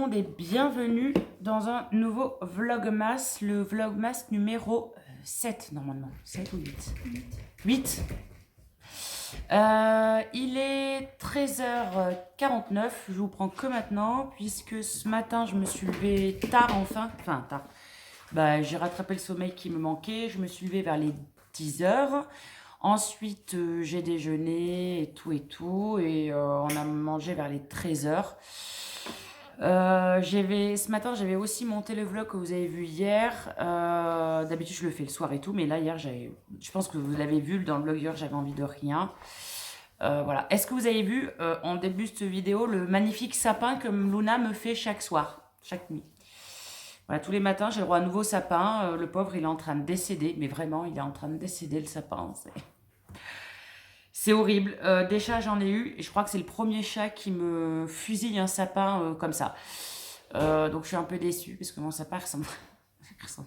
monde et bienvenue dans un nouveau Vlogmas, le Vlogmas numéro 7 normalement, 7 ou 8 8. Il est 13h49, je vous prends que maintenant puisque ce matin je me suis levée tard tard. J'ai rattrapé le sommeil qui me manquait, je me suis levée vers les 10h. Ensuite, j'ai déjeuné et tout, et on a mangé vers les 13h. Ce matin, j'avais aussi monté le vlog que vous avez vu hier. D'habitude, je le fais le soir et tout, mais là, hier, je pense que vous l'avez vu dans le vlog hier, j'avais envie de rien. Voilà. Est-ce que vous avez vu en début de cette vidéo le magnifique sapin que Luna me fait chaque soir, chaque nuit? Voilà, tous les matins, j'ai le droit à un nouveau sapin. Le pauvre, il est en train de décéder, mais vraiment, il est en train de décéder, le sapin. C'est horrible. Des chats, j'en ai eu. Et je crois que c'est le premier chat qui me fusille un sapin comme ça. Donc je suis un peu déçue parce que mon sapin ressemble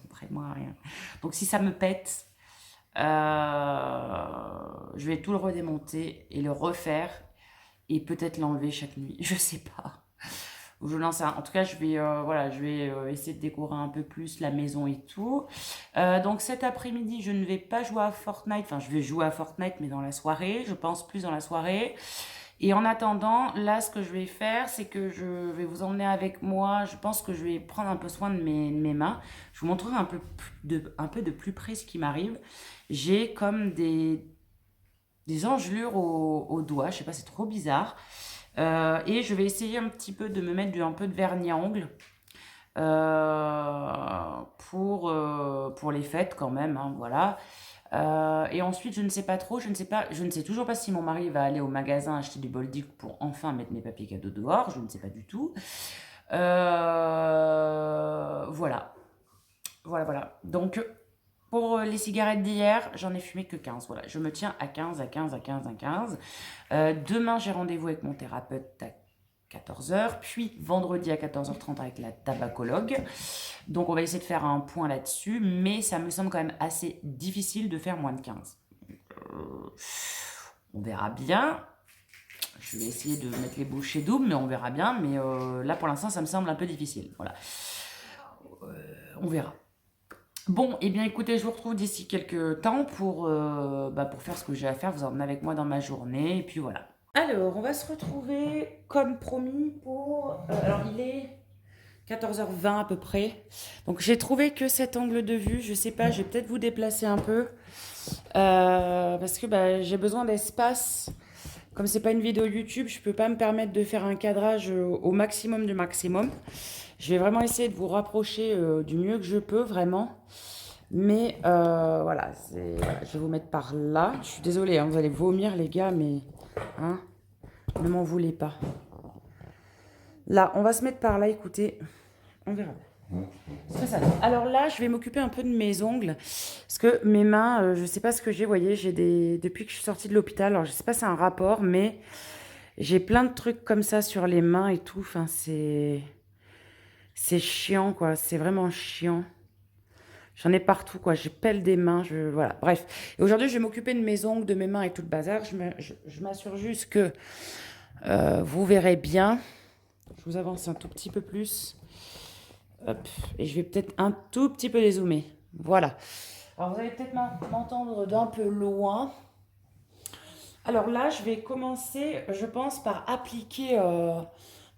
vraiment à rien. Donc si ça me pète, je vais tout le redémonter et le refaire. Et peut-être l'enlever chaque nuit. Je sais pas. Je lance un... En tout cas, je vais essayer de décorer un peu plus la maison et tout. Donc cet après-midi, je ne vais pas jouer à Fortnite. Enfin, je vais jouer à Fortnite, mais dans la soirée. Je pense plus dans la soirée. Et en attendant, là, ce que je vais faire, c'est que je vais vous emmener avec moi. Je pense que je vais prendre un peu soin de mes mains. Je vous montrerai un peu de plus près ce qui m'arrive. J'ai comme des engelures aux doigts. Je sais pas, c'est trop bizarre. Et je vais essayer un petit peu de me mettre un peu de vernis à ongles pour les fêtes quand même, hein, voilà. Et ensuite, je ne sais pas trop, je ne sais toujours pas si mon mari va aller au magasin acheter du Boldic pour enfin mettre mes papiers cadeaux dehors, je ne sais pas du tout. Voilà. Voilà. Donc, pour les cigarettes d'hier, j'en ai fumé que 15. Voilà, je me tiens à 15. Demain, j'ai rendez-vous avec mon thérapeute à 14h, puis vendredi à 14h30 avec la tabacologue. Donc, on va essayer de faire un point là-dessus, mais ça me semble quand même assez difficile de faire moins de 15. On verra bien. Je vais essayer de mettre les bouchées doubles, mais on verra bien. Mais là, pour l'instant, ça me semble un peu difficile. Voilà. On verra. Bon, et bien écoutez, je vous retrouve d'ici quelques temps pour faire ce que j'ai à faire. Vous emmenez avec moi dans ma journée, et puis voilà. Alors, on va se retrouver comme promis pour... alors, il est 14h20 à peu près. Donc, j'ai trouvé que cet angle de vue, je sais pas, je vais peut-être vous déplacer un peu. Parce que j'ai besoin d'espace. Comme c'est pas une vidéo YouTube, je peux pas me permettre de faire un cadrage au maximum du maximum. Je vais vraiment essayer de vous rapprocher du mieux que je peux, vraiment. Mais voilà, je vais vous mettre par là. Je suis désolée, hein, vous allez vomir les gars, mais hein, ne m'en voulez pas. Là, on va se mettre par là, écoutez. On verra. C'est ça. Alors là, je vais m'occuper un peu de mes ongles. Parce que mes mains, je sais pas ce que j'ai, vous voyez, depuis que je suis sortie de l'hôpital, alors je sais pas si c'est un rapport, mais j'ai plein de trucs comme ça sur les mains et tout. Enfin, c'est chiant, quoi. C'est vraiment chiant. J'en ai partout, quoi. J'ai pelle des mains, voilà. Bref. Et aujourd'hui, je vais m'occuper de mes ongles, de mes mains et tout le bazar. Je m'assure juste que vous verrez bien. Je vous avance un tout petit peu plus. Hop. Et je vais peut-être un tout petit peu dézoomer. Voilà. Alors, vous allez peut-être m'entendre d'un peu loin. Alors là, je vais commencer, je pense, par appliquer...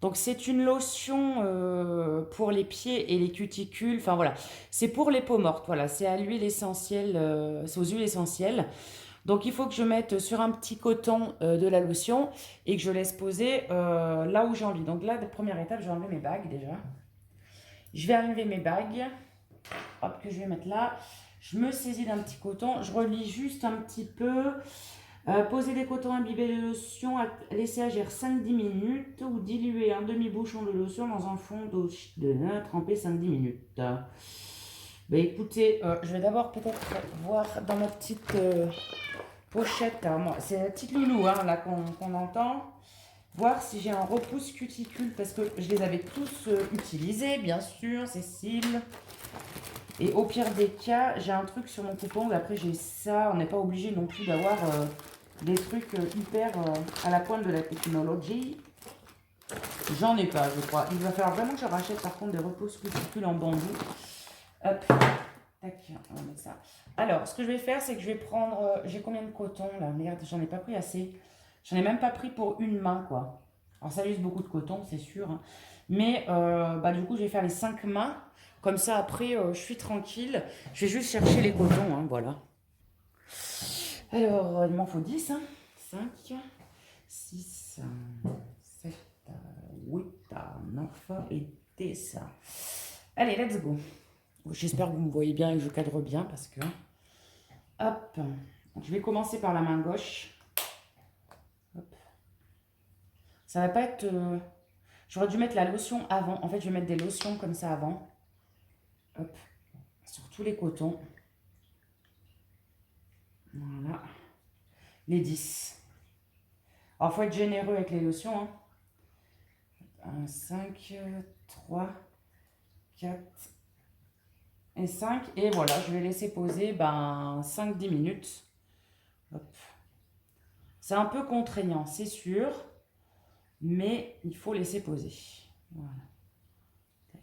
donc c'est une lotion pour les pieds et les cuticules. Enfin voilà, c'est pour les peaux mortes. Voilà, c'est à l'huile essentielle, c'est aux huiles essentielles. Donc il faut que je mette sur un petit coton de la lotion et que je laisse poser là où j'ai envie. Donc là, la première étape, je vais enlever mes bagues déjà. Je vais enlever mes bagues, hop, que je vais mettre là. Je me saisis d'un petit coton, je relie juste un petit peu. Poser des cotons imbibés de lotion, laisser agir 5-10 minutes ou diluer un demi-bouchon de lotion dans un fond d'eau trempé 5-10 minutes. Écoutez, je vais d'abord peut-être voir dans ma petite pochette. C'est la petite loulou hein, là qu'on entend. Voir si j'ai un repousse cuticule parce que je les avais tous utilisés, bien sûr, Cécile. Et au pire des cas, j'ai un truc sur mon coupe-ongle. Après, j'ai ça. On n'est pas obligé non plus d'avoir des trucs hyper à la pointe de la technologie. J'en ai pas, je crois. Il va falloir vraiment que je rachète par contre des repousse cuticules en bambou. Hop, tac, on va mettre ça. Alors, ce que je vais faire, c'est que je vais prendre... j'ai combien de coton là? Merde, j'en ai pas pris assez. J'en ai même pas pris pour une main, quoi. Alors, ça use beaucoup de coton, c'est sûr. Hein. Mais, bah, du coup, je vais faire les 5 mains. Comme ça, après, je suis tranquille. Je vais juste chercher les cotons, hein, voilà. Alors, il m'en faut 10. Hein. 5, 6, 7, 8, 9 et 10. Allez, let's go. J'espère que vous me voyez bien et que je cadre bien parce que... Hop. Je vais commencer par la main gauche. Hop. Ça va pas être... J'aurais dû mettre la lotion avant. En fait, je vais mettre des lotions comme ça avant. Hop. Sur tous les cotons. Voilà. Les 10. Alors, il faut être généreux avec les lotions. Hein. 1, 5, 3, 4 et 5. Et voilà, je vais laisser poser 5-10 minutes. C'est un peu contraignant, c'est sûr. Mais il faut laisser poser. Voilà. Tac.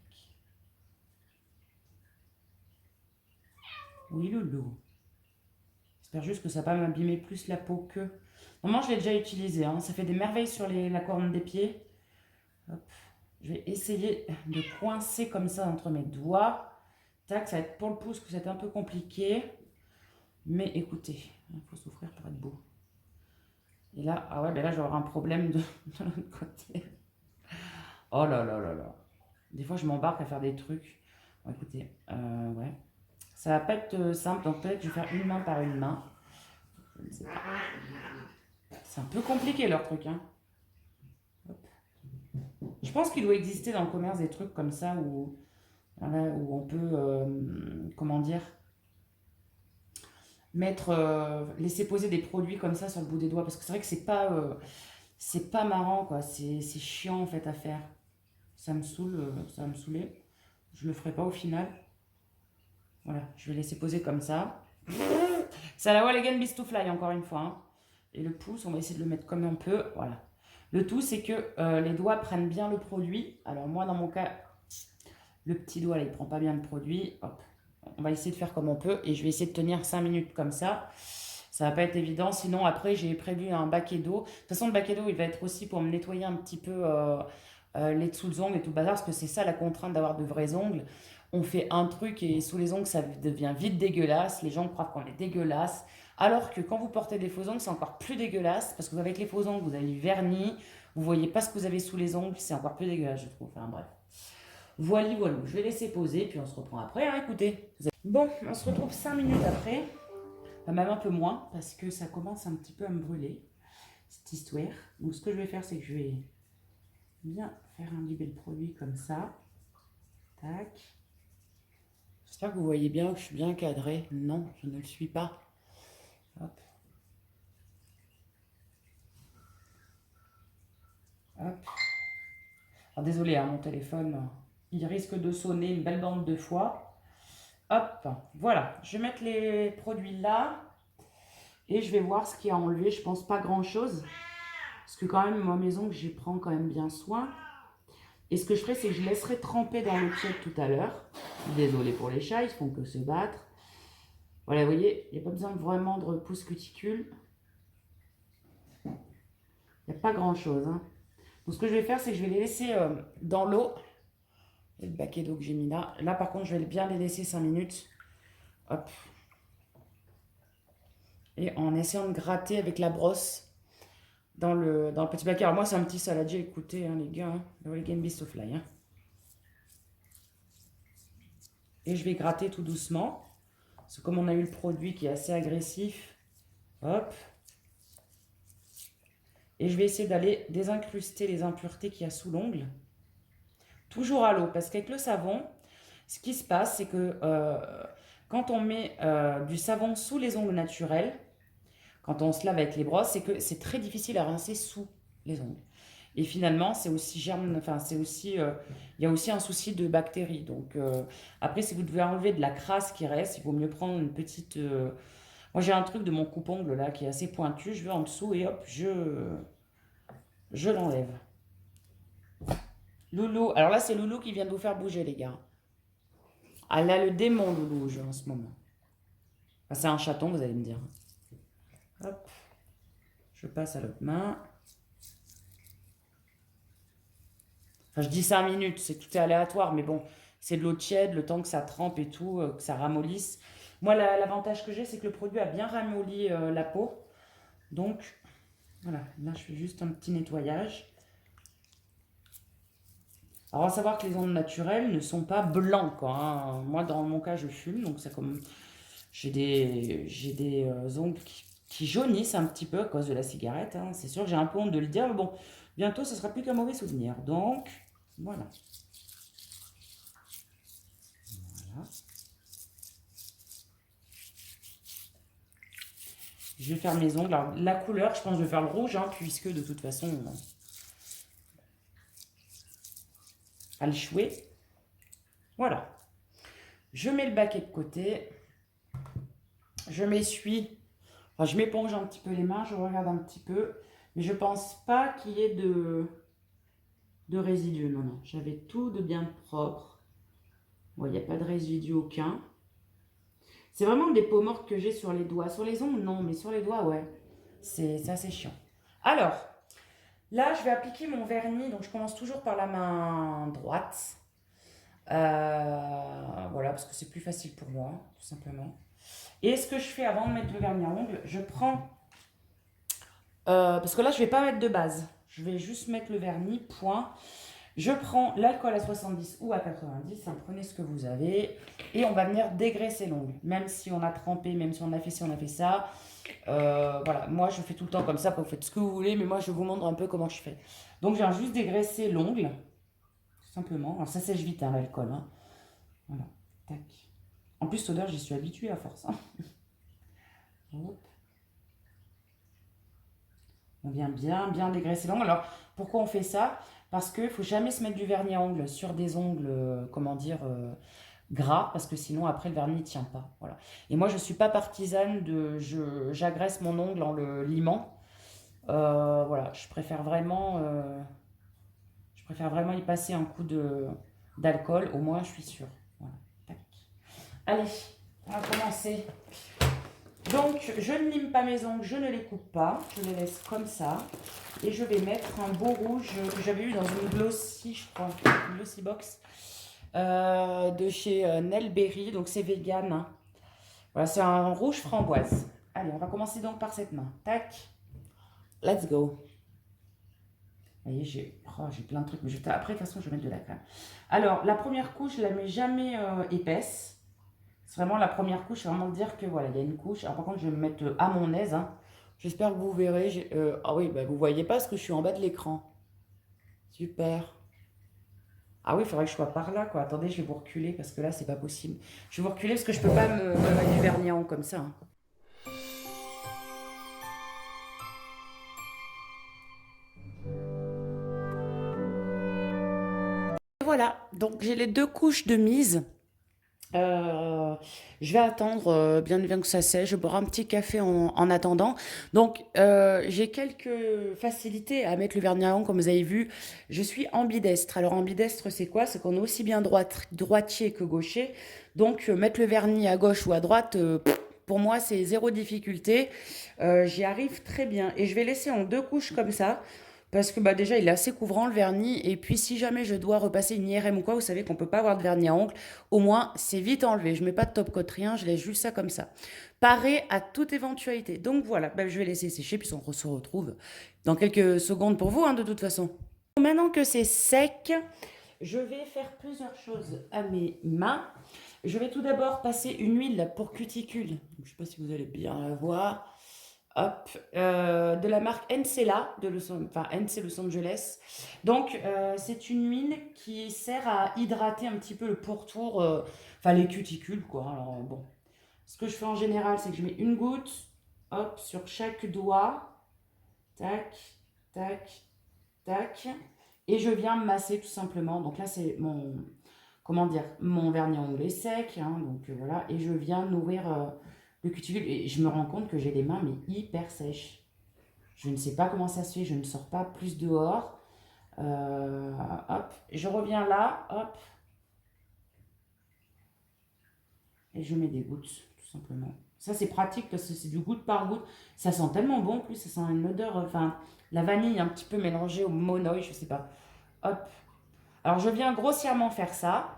Oui, loulou. J'espère juste que ça ne va pas m'abîmer plus la peau que... Normalement, je l'ai déjà utilisé. Hein. Ça fait des merveilles sur la corne des pieds. Hop. Je vais essayer de coincer comme ça entre mes doigts. Tac, ça va être pour le pouce que c'est un peu compliqué. Mais écoutez, il faut souffrir pour être beau. Et là, ah ouais, ben là, je vais avoir un problème de l'autre côté. Oh là là là là. Des fois, je m'embarque à faire des trucs. Bon, écoutez, ouais. Ça va pas être simple, donc peut-être je vais faire une main par une main. Je ne sais pas. C'est un peu compliqué leur truc, hein. Hop. Je pense qu'il doit exister dans le commerce des trucs comme ça où, voilà, où on peut, comment dire, laisser poser des produits comme ça sur le bout des doigts. Parce que c'est vrai que c'est pas marrant, quoi. C'est chiant en fait à faire. Ça me saoule, ça va me saouler. Je le ferai pas au final. Voilà, je vais laisser poser comme ça. Ça la Wall Again Beast to Fly, encore une fois. Hein. Et le pouce, on va essayer de le mettre comme on peut. Voilà. Le tout, c'est que les doigts prennent bien le produit. Alors moi, dans mon cas, le petit doigt, là, il prend pas bien le produit. Hop. On va essayer de faire comme on peut. Et je vais essayer de tenir 5 minutes comme ça. Ça va pas être évident. Sinon, après, j'ai prévu un baquet d'eau. De toute façon, le baquet d'eau, il va être aussi pour me nettoyer un petit peu les dessous des ongles et tout le bazar. Parce que c'est ça la contrainte d'avoir de vrais ongles. On fait un truc et sous les ongles, ça devient vite dégueulasse. Les gens croient qu'on est dégueulasse. Alors que quand vous portez des faux ongles, c'est encore plus dégueulasse. Parce que avec les faux ongles, vous avez du vernis. Vous voyez pas ce que vous avez sous les ongles. C'est encore plus dégueulasse, je trouve. Enfin bref. Voilà, voilà. Je vais laisser poser. Puis on se reprend après. Hein, écoutez. Bon, on se retrouve 5 minutes après. Enfin, même un peu moins. Parce que ça commence un petit peu à me brûler. Cette histoire. Donc ce que je vais faire, c'est que je vais bien faire imbiber le produit comme ça. Tac. J'espère que vous voyez bien que je suis bien cadrée. Non, je ne le suis pas. Hop. Hop. Alors désolé, hein, mon téléphone, il risque de sonner une belle bande de fois. Hop, voilà. Je vais mettre les produits là. Et je vais voir ce qu'il y a à enlever. Je pense pas grand chose. Parce que quand même, moi, mes ongles, j'y prends quand même bien soin. Et ce que je ferai, c'est que je laisserai tremper dans le tiède tout à l'heure. Désolé pour les chats, ils font que se battre. Voilà, vous voyez, il n'y a pas besoin vraiment de repousse cuticule. Il n'y a pas grand chose. Hein. Donc ce que je vais faire, c'est que je vais les laisser dans l'eau. Et le baquet d'eau que j'ai mis là. Là, par contre, je vais bien les laisser 5 minutes. Hop. Et en essayant de gratter avec la brosse dans le petit baquet. Alors moi, c'est un petit saladier, écoutez, hein, les gars. Hein, le All Again Beast to Fly. Hein. Et je vais gratter tout doucement. Parce que comme on a eu le produit qui est assez agressif, hop. Et je vais essayer d'aller désincruster les impuretés qu'il y a sous l'ongle. Toujours à l'eau, parce qu'avec le savon, ce qui se passe, c'est que quand on met du savon sous les ongles naturels, quand on se lave avec les brosses, c'est que c'est très difficile à rincer sous les ongles. Et finalement, c'est aussi il y a aussi un souci de bactéries. Donc après, si vous devez enlever de la crasse qui reste, il vaut mieux prendre une petite. Moi, j'ai un truc de mon coupe-ongle là qui est assez pointu. Je vais en dessous et hop, je l'enlève. Loulou. Alors là, c'est Loulou qui vient de vous faire bouger, les gars. Ah, là, le démon, Loulou, en ce moment. Enfin, c'est un chaton, vous allez me dire. Hop. Je passe à l'autre main. Enfin, je dis 5 minutes, c'est tout est aléatoire, mais bon, c'est de l'eau tiède, le temps que ça trempe et tout, que ça ramollisse. Moi, l'avantage que j'ai, c'est que le produit a bien ramolli la peau. Donc, voilà, là, je fais juste un petit nettoyage. Alors, à savoir que les ongles naturels ne sont pas blancs, quoi, hein. Moi, dans mon cas, je fume, donc ça comme... J'ai des ongles qui jaunissent un petit peu à cause de la cigarette, hein. C'est sûr que j'ai un peu honte de le dire, mais bon, bientôt, ce sera plus qu'un mauvais souvenir. Donc, voilà. Voilà. Je vais faire mes ongles. Alors, la couleur, je pense que je vais faire le rouge, hein, puisque de toute façon, à l'échouer. Voilà. Je mets le baquet de côté. Je m'essuie. Enfin, je m'éponge un petit peu les mains, je regarde un petit peu. Mais je pense pas qu'il y ait de résidus. Non, non. J'avais tout de bien propre. Bon, il n'y a pas de résidus aucun. C'est vraiment des peaux mortes que j'ai sur les doigts. Sur les ongles, non, mais sur les doigts, ouais. C'est assez chiant. Alors, là, je vais appliquer mon vernis. Donc, je commence toujours par la main droite. Voilà, parce que c'est plus facile pour moi, tout simplement. Et ce que je fais avant de mettre le vernis à ongles, je prends... parce que là, je ne vais pas mettre de base. Je vais juste mettre le vernis, point. Je prends l'alcool à 70 ou à 90, hein, prenez ce que vous avez. Et on va venir dégraisser l'ongle. Même si on a trempé, même si on a fait ci, on a fait ça. Voilà, moi je fais tout le temps comme ça, vous faites ce que vous voulez, mais moi je vous montre un peu comment je fais. Donc je viens juste dégraisser l'ongle, tout simplement. Alors ça sèche vite, hein, l'alcool. Hein. Voilà, tac. En plus, l'odeur, j'y suis habituée à force. Hein. Hop. On vient bien dégraisser l'ongle. Alors, pourquoi on fait ça? Parce qu'il ne faut jamais se mettre du vernis à ongles sur des ongles, comment dire, gras, parce que sinon, après, le vernis ne tient pas. Voilà. Et moi, je ne suis pas partisane de... J'agresse mon ongle en le limant. Voilà, je préfère vraiment y passer un coup d'alcool, au moins, je suis sûre. Voilà. Tac. Allez, on va commencer. Donc, je ne lime pas mes ongles, je ne les coupe pas, je les laisse comme ça. Et je vais mettre un beau rouge que j'avais eu dans une Glossy, je crois, une Glossy Box de chez Nelberry, donc c'est vegan. Hein. Voilà, c'est un rouge framboise. Allez, on va commencer donc par cette main. Tac, let's go. Vous voyez, j'ai plein de trucs, mais après, de toute façon, je vais mettre de la crème. Alors, la première couche, je ne la mets jamais épaisse. C'est vraiment la première couche, c'est vraiment dire que voilà, il y a une couche. Alors par contre, je vais me mettre à mon aise. Hein. J'espère que vous verrez. Ah oui, bah, vous voyez pas parce que je suis en bas de l'écran. Super. Ah oui, il faudrait que je sois par là, quoi. Attendez, je vais vous reculer parce que là, c'est pas possible. Je vais vous reculer parce que je peux pas me mettre du vernis en haut comme ça. Hein. Voilà, donc j'ai les deux couches de mise. Euh, je vais attendre bien que ça sèche. Je bois un petit café en attendant. Donc, j'ai quelques facilités à mettre le vernis à ongles, comme vous avez vu. Je suis ambidestre. Alors, ambidestre, c'est quoi? C'est qu'on est aussi bien droitier que gaucher. Donc, mettre le vernis à gauche ou à droite, pour moi, c'est zéro difficulté. J'y arrive très bien. Et je vais laisser en deux couches comme ça. Parce que bah, déjà, il est assez couvrant le vernis. Et puis, si jamais je dois repasser une IRM ou quoi, vous savez qu'on peut pas avoir de vernis à ongles. Au moins, c'est vite enlevé. Je mets pas de top coat, rien. Je laisse juste ça comme ça. Paré à toute éventualité. Donc voilà, bah, je vais laisser sécher. Puis on se retrouve dans quelques secondes pour vous, hein, de toute façon. Maintenant que c'est sec, je vais faire plusieurs choses à mes mains. Je vais tout d'abord passer une huile pour cuticule. Je ne sais pas si vous allez bien la voir. Hop, de la marque Encela, enfin NC Los Angeles. Donc, c'est une huile qui sert à hydrater un petit peu le pourtour, enfin les cuticules, quoi. Alors, bon, ce que je fais en général, c'est que je mets une goutte, hop, sur chaque doigt, tac, tac, tac, et je viens masser tout simplement. Donc là, c'est mon, comment dire, mon vernis à ongles est sec, hein, donc voilà, et je viens nourrir le cuticule, et je me rends compte que j'ai les mains mais hyper sèches. Je ne sais pas comment ça se fait, je ne sors pas plus dehors. Hop, je reviens là, hop, et je mets des gouttes, tout simplement. Ça, c'est pratique parce que c'est du goutte par goutte. Ça sent tellement bon, en plus, ça sent une odeur, enfin, la vanille un petit peu mélangée au monoï, je sais pas. Hop. Alors, je viens grossièrement faire ça.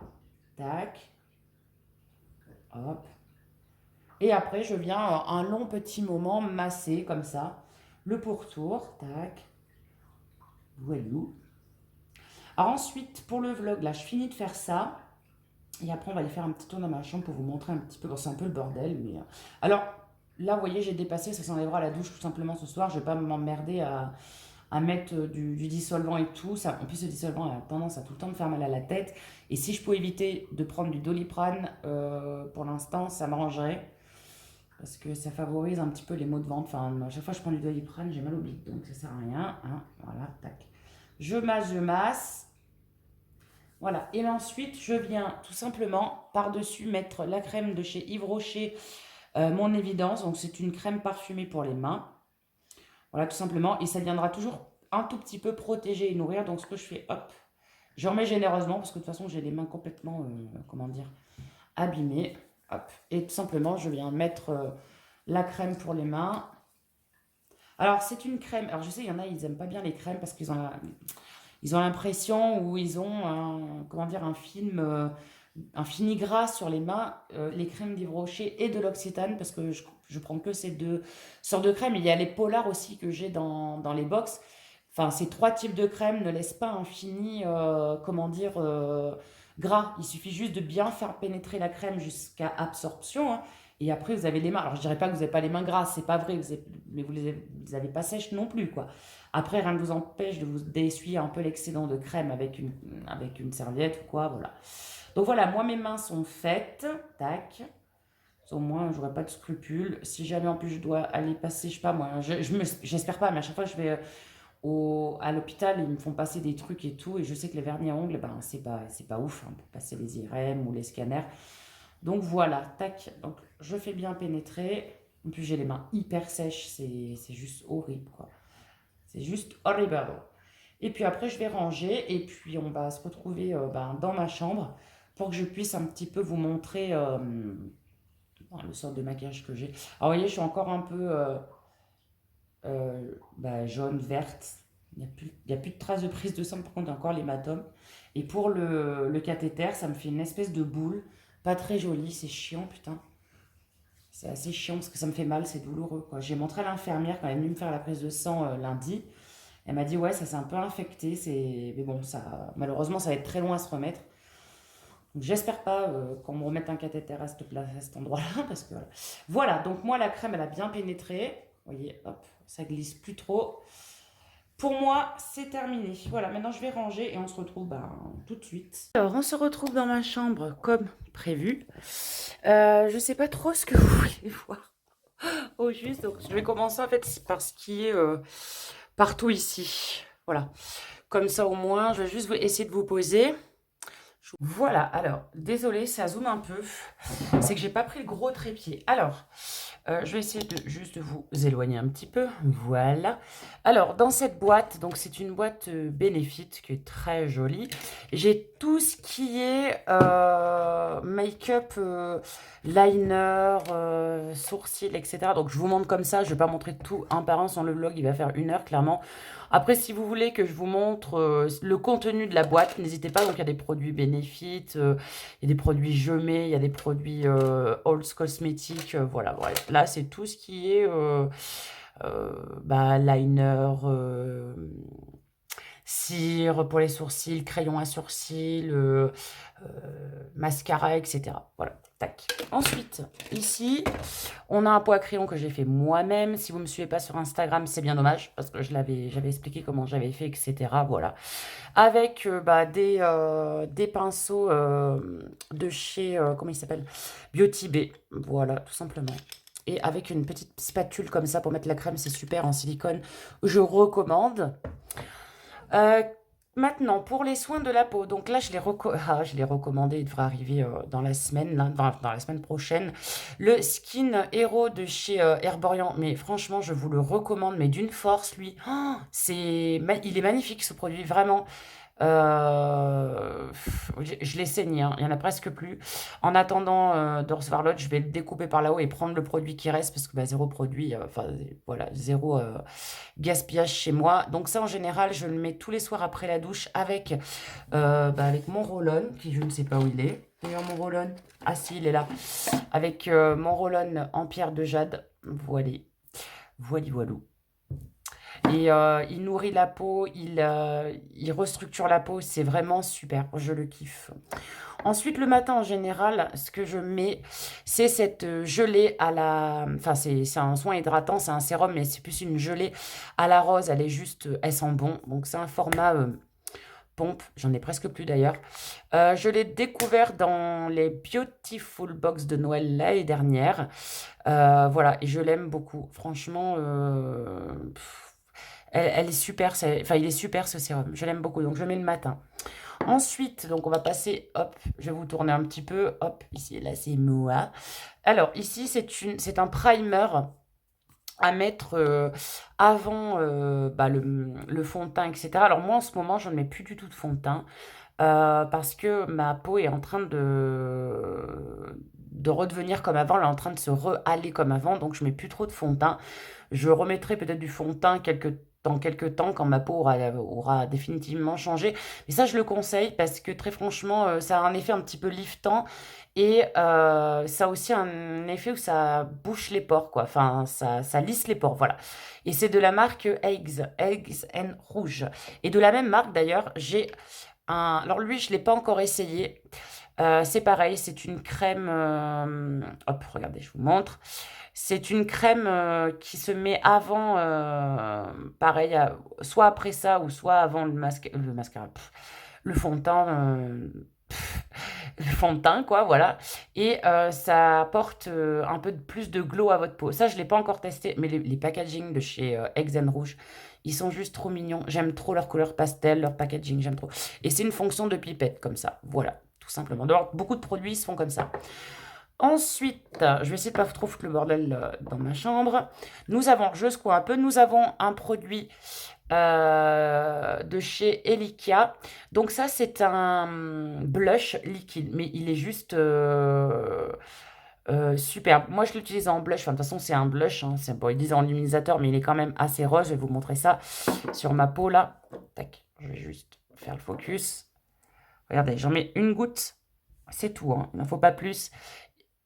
Tac, hop. Et après, je viens un long petit moment masser comme ça. Le pourtour, tac. Voilà. Alors ensuite, pour le vlog, là, je finis de faire ça. Et après, on va aller faire un petit tour dans ma chambre pour vous montrer un petit peu. Bon, c'est un peu le bordel, mais... Alors, là, vous voyez, j'ai dépassé. Ça s'enlèvera à la douche tout simplement ce soir. Je vais pas m'emmerder à mettre du dissolvant et tout. Ça, en plus, le dissolvant a tendance à tout le temps me faire mal à la tête. Et si je peux éviter de prendre du Doliprane, pour l'instant, ça m'arrangerait. Parce que ça favorise un petit peu les maux de ventre. Enfin, à chaque fois que je prends du Doliprane, j'ai mal au bide. Donc, ça sert à rien. Hein. Voilà, tac. Je masse, je masse. Voilà, et ensuite, je viens tout simplement par-dessus mettre la crème de chez Yves Rocher, Mon Évidence. Donc, c'est une crème parfumée pour les mains. Voilà, tout simplement. Et ça viendra toujours un tout petit peu protéger et nourrir. Donc, ce que je fais, hop, je remets généreusement parce que de toute façon, j'ai les mains complètement, comment dire, abîmées. Hop, et tout simplement, je viens mettre la crème pour les mains. Alors, c'est une crème. Alors, je sais, il y en a, ils n'aiment pas bien les crèmes parce qu'ils ont l'impression ou ils ont un, comment dire, un fini-gras sur les mains, les crèmes d'Yves Rocher et de l'Occitane, parce que je prends que ces deux sortes de crèmes. Il y a les Polar aussi que j'ai dans les box. Enfin, ces trois types de crèmes ne laissent pas un fini, comment dire, gras. Il suffit juste de bien faire pénétrer la crème jusqu'à absorption, hein. Et après, vous avez les mains. Alors, je dirais pas que vous n'avez pas les mains grasses, c'est pas vrai, mais vous les avez pas sèches non plus, quoi. Après, rien ne vous empêche de vous d'essuyer un peu l'excédent de crème avec une serviette ou quoi, voilà. Donc voilà, moi mes mains sont faites, tac. Au moins, j'aurai pas de scrupules. Si jamais en plus je dois aller passer, je sais pas moi, j'espère pas, mais à chaque fois que je vais à l'hôpital, ils me font passer des trucs et tout, et je sais que les vernis à ongles, ben c'est pas ouf hein, pour passer les IRM ou les scanners. Donc voilà, tac. Donc je fais bien pénétrer. En plus, j'ai les mains hyper sèches, c'est juste horrible quoi. C'est juste horrible. Et puis après, je vais ranger et puis on va se retrouver dans ma chambre pour que je puisse un petit peu vous montrer le sort de maquillage que j'ai. Alors, vous voyez, je suis encore un peu jaune, verte. Il y a plus de traces de prise de sang, par contre, il y a encore l'hématome. Et pour le cathéter, ça me fait une espèce de boule. Pas très jolie, c'est chiant, putain. C'est assez chiant parce que ça me fait mal, c'est douloureux, quoi. J'ai montré à l'infirmière quand elle est venue me faire la prise de sang lundi. Elle m'a dit, ouais, ça s'est un peu infecté, mais bon, ça, malheureusement, ça va être très loin à se remettre. Donc, j'espère pas qu'on me remette un cathéter à cet endroit-là, parce que voilà. Voilà, donc moi, la crème, elle a bien pénétré. Vous voyez, hop, ça glisse plus trop. Pour moi, c'est terminé. Voilà, maintenant, je vais ranger et on se retrouve tout de suite. Alors, on se retrouve dans ma chambre comme prévu. Je sais pas trop ce que vous voulez voir au juste, donc je vais commencer en fait par ce qui est partout ici. Voilà. Comme ça au moins, je vais juste essayer de vous poser. Voilà, alors, désolé, ça zoome un peu. C'est que j'ai pas pris le gros trépied. Alors, je vais essayer juste de vous éloigner un petit peu. Voilà. Alors, dans cette boîte, donc c'est une boîte Benefit qui est très jolie. J'ai tout ce qui est make-up, liner, sourcils, etc. Donc, je vous montre comme ça. Je vais pas montrer tout un par un sans le vlog. Il va faire 1 heure, clairement. Après, si vous voulez que je vous montre le contenu de la boîte, n'hésitez pas. Donc, il y a des produits Benefit, il y a des produits Gemé, il y a des produits Halls Cosmetics, voilà, bref. Là, c'est tout ce qui est liner, cire pour les sourcils, crayon à sourcils, mascara, etc. Voilà, tac. Ensuite, ici, on a un pot à crayon que j'ai fait moi-même. Si vous ne me suivez pas sur Instagram, c'est bien dommage, parce que j'avais expliqué comment j'avais fait, etc. Voilà. Avec des pinceaux de chez, comment il s'appelle, Beauty Bay. Voilà, tout simplement. Et avec une petite spatule comme ça pour mettre la crème, c'est super en silicone. Je recommande. Maintenant, pour les soins de la peau, donc là, je l'ai recommandé, il devrait arriver dans la semaine, là, dans la semaine prochaine. Le Skin Hero de chez Herborian, mais franchement, je vous le recommande, mais d'une force, lui. Oh, il est magnifique ce produit, vraiment. Je l'ai saigné, hein, il y en a presque plus. En attendant de recevoir l'autre, je vais le découper par là-haut et prendre le produit qui reste parce que bah, zéro produit, enfin voilà, zéro gaspillage chez moi. Donc ça, en général, je le mets tous les soirs après la douche avec mon roll-on, qui je ne sais pas où il est. D'ailleurs, mon roll-on, ah si, il est là. Avec mon roll-on en pierre de jade. Voilà, voilou. Et il nourrit la peau, il restructure la peau, c'est vraiment super, je le kiffe. Ensuite, le matin, en général, ce que je mets, c'est cette gelée à la... Enfin, c'est un soin hydratant, c'est un sérum, mais c'est plus une gelée à la rose. Elle est juste... Elle sent bon. Donc, c'est un format pompe. J'en ai presque plus, d'ailleurs. Je l'ai découvert dans les Beautiful Box de Noël l'année dernière. Voilà, et je l'aime beaucoup. Franchement, elle est super. Enfin, il est super, ce sérum. Je l'aime beaucoup, donc je le mets le matin. Ensuite, donc on va passer, hop, je vais vous tourner un petit peu, hop, ici, là c'est moi. Alors ici c'est un primer à mettre avant le fond de teint, etc. Alors moi en ce moment je ne mets plus du tout de fond de teint parce que ma peau est en train de redevenir comme avant, elle est en train de se re-aller comme avant, donc je mets plus trop de fond de teint. Je remettrai peut-être du fond de teint dans quelques temps quand ma peau aura définitivement changé. Mais ça, je le conseille parce que très franchement, ça a un effet un petit peu liftant et ça a aussi un effet où ça bouche les pores, quoi. Enfin, ça lisse les pores, voilà. Et c'est de la marque Eggs and Rouge. Et de la même marque, d'ailleurs, j'ai un... Alors lui, je ne l'ai pas encore essayé. C'est pareil, c'est une crème... Hop, regardez, je vous montre. C'est une crème qui se met avant, pareil, soit après ça ou soit avant le mascara, le fond de teint, le fond de teint, quoi, voilà. Et ça apporte un peu plus de glow à votre peau. Ça, je ne l'ai pas encore testé, mais les packaging de chez Eggs Rouge, ils sont juste trop mignons. J'aime trop leur couleur pastel, leur packaging, j'aime trop. Et c'est une fonction de pipette, comme ça, voilà, tout simplement. Donc, beaucoup de produits se font comme ça. Ensuite, je vais essayer de pas trop foutre le bordel dans ma chambre. Nous avons, je secoue un peu, nous avons un produit de chez Elikia. Donc ça, c'est un blush liquide, mais il est juste superbe. Moi, je l'utilise en blush. Enfin, de toute façon, c'est un blush. Hein. Bon, ils disent en luminisateur, mais il est quand même assez rose. Je vais vous montrer ça sur ma peau, là. Tac, je vais juste faire le focus. Regardez, j'en mets une goutte. C'est tout, hein. Il n'en faut pas plus.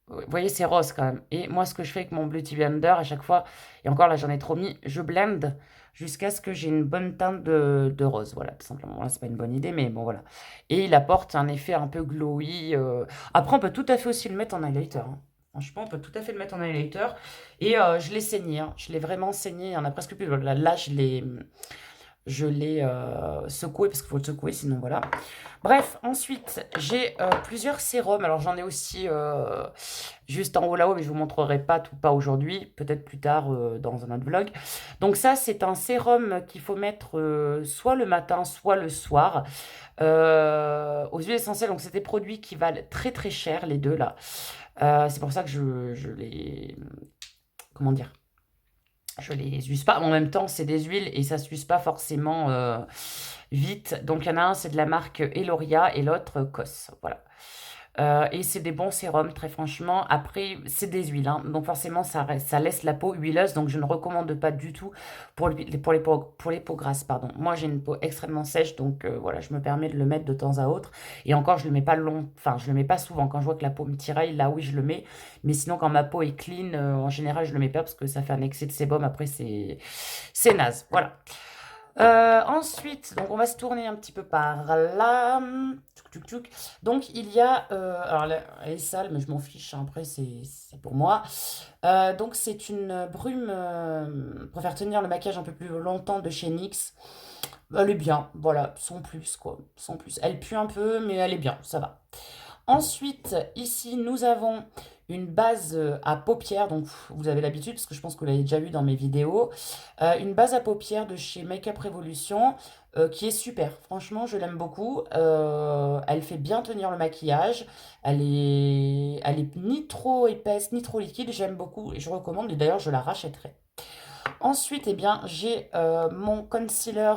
Vous voyez, c'est rose quand même. Et moi, ce que je fais avec mon Beauty Blender, à chaque fois, et encore là, j'en ai trop mis, je blende jusqu'à ce que j'ai une bonne teinte de rose. Voilà, tout simplement. Là, c'est pas une bonne idée, mais bon, voilà. Et il apporte un effet un peu glowy. Après, on peut tout à fait aussi le mettre en highlighter. Hein. Franchement, on peut tout à fait le mettre en highlighter. Et je l'ai saigné. Hein. Je l'ai vraiment saigné. Il y en a presque plus. Là, je l'ai secoué parce qu'il faut le secouer, sinon voilà. Bref, ensuite, j'ai plusieurs sérums. Alors, j'en ai aussi juste en haut là-haut, mais je vous montrerai pas aujourd'hui, peut-être plus tard dans un autre vlog. Donc ça, c'est un sérum qu'il faut mettre soit le matin, soit le soir aux huiles essentielles. Donc, c'est des produits qui valent très très cher, les deux là. C'est pour ça que je les... Comment dire? Je les use pas. En même temps, c'est des huiles et ça s'use pas forcément vite. Donc, il y en a un, c'est de la marque Eloria et l'autre Cos. Voilà. Et c'est des bons sérums, très franchement. Après, c'est des huiles, hein, donc forcément, ça laisse la peau huileuse. Donc, je ne recommande pas du tout pour les peaux grasses. Pardon. Moi, j'ai une peau extrêmement sèche, donc voilà, je me permets de le mettre de temps à autre. Et encore, je le mets pas enfin, je le mets pas souvent. Quand je vois que la peau me tiraille, là, oui, je le mets. Mais sinon, quand ma peau est clean, en général, je le mets pas parce que ça fait un excès de sébum. Après, c'est naze. Voilà. Ensuite, donc on va se tourner un petit peu par là. Donc il y a, alors là, elle est sale, mais je m'en fiche. Hein, après, c'est pour moi. Donc c'est une brume pour faire tenir le maquillage un peu plus longtemps de chez NYX. Elle est bien, voilà, sans plus quoi, sans plus. Elle pue un peu, mais elle est bien, ça va. Ensuite, ici, nous avons une base à paupières. Donc, vous avez l'habitude, parce que je pense que vous l'avez déjà vu dans mes vidéos. Une base à paupières de chez Makeup Revolution qui est super. Franchement, je l'aime beaucoup. Elle fait bien tenir le maquillage. Elle est ni trop épaisse, ni trop liquide. J'aime beaucoup et je recommande. Et d'ailleurs, je la rachèterai. Ensuite, eh bien, j'ai mon concealer,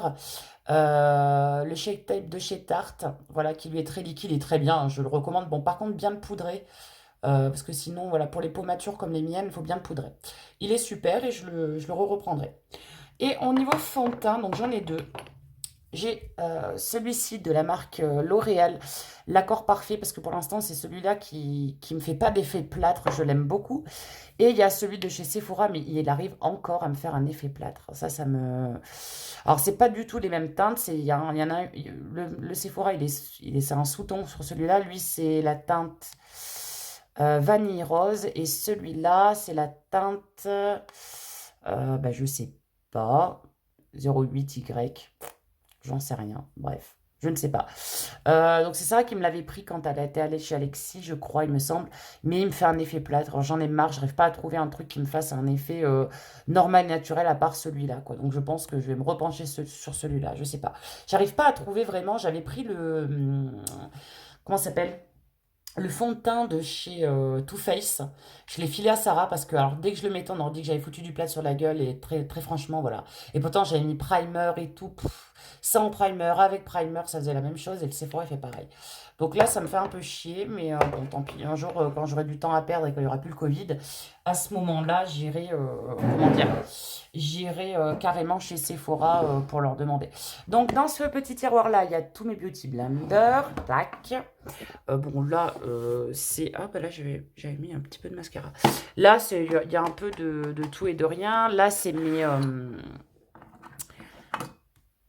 le Shape Tape de chez Tarte, voilà, qui lui est très liquide et très bien, hein, je le recommande. Bon, par contre, bien le poudrer, parce que sinon, voilà, pour les peaux matures comme les miennes, il faut bien le poudrer. Il est super et je le reprendrai. Et au niveau fond de teint, donc j'en ai deux. J'ai celui-ci de la marque L'Oréal, l'accord parfait, parce que pour l'instant, c'est celui-là qui me fait pas d'effet plâtre, je l'aime beaucoup. Et il y a celui de chez Sephora, mais il arrive encore à me faire un effet plâtre. Ça me... Alors, c'est pas du tout les mêmes teintes. Il y en a un... Le Sephora, c'est un sous-ton sur celui-là. Lui, c'est la teinte vanille rose. Et celui-là, c'est la teinte... bah, je sais pas. 08Y. J'en sais rien. Bref. Je ne sais pas. Donc c'est ça qui me l'avait pris quand elle était allée chez Alexis, je crois, il me semble. Mais il me fait un effet plâtre. Alors, j'en ai marre, je n'arrive pas à trouver un truc qui me fasse un effet normal, naturel, à part celui-là, quoi. Donc je pense que je vais me repencher sur celui-là, je sais pas. J'arrive pas à trouver vraiment, j'avais pris le... comment ça s'appelle? Le fond de teint de chez Too Faced, je l'ai filé à Sarah parce que alors, dès que je le mettais, on aurait dit que j'avais foutu du plâtre sur la gueule et très, très franchement, voilà. Et pourtant, j'avais mis primer et tout, sans primer, avec primer, ça faisait la même chose et le Sephora il fait pareil. Donc là, ça me fait un peu chier, mais bon, tant pis. Un jour, quand j'aurai du temps à perdre et qu'il n'y aura plus le Covid, à ce moment-là, j'irai, comment dire, j'irai carrément chez Sephora pour leur demander. Donc, dans ce petit tiroir-là, il y a tous mes Beauty Blender, tac. Bon, là, c'est... Ah, bah là, j'avais mis un petit peu de mascara. Là, il y a un peu de tout et de rien. Là, c'est mes...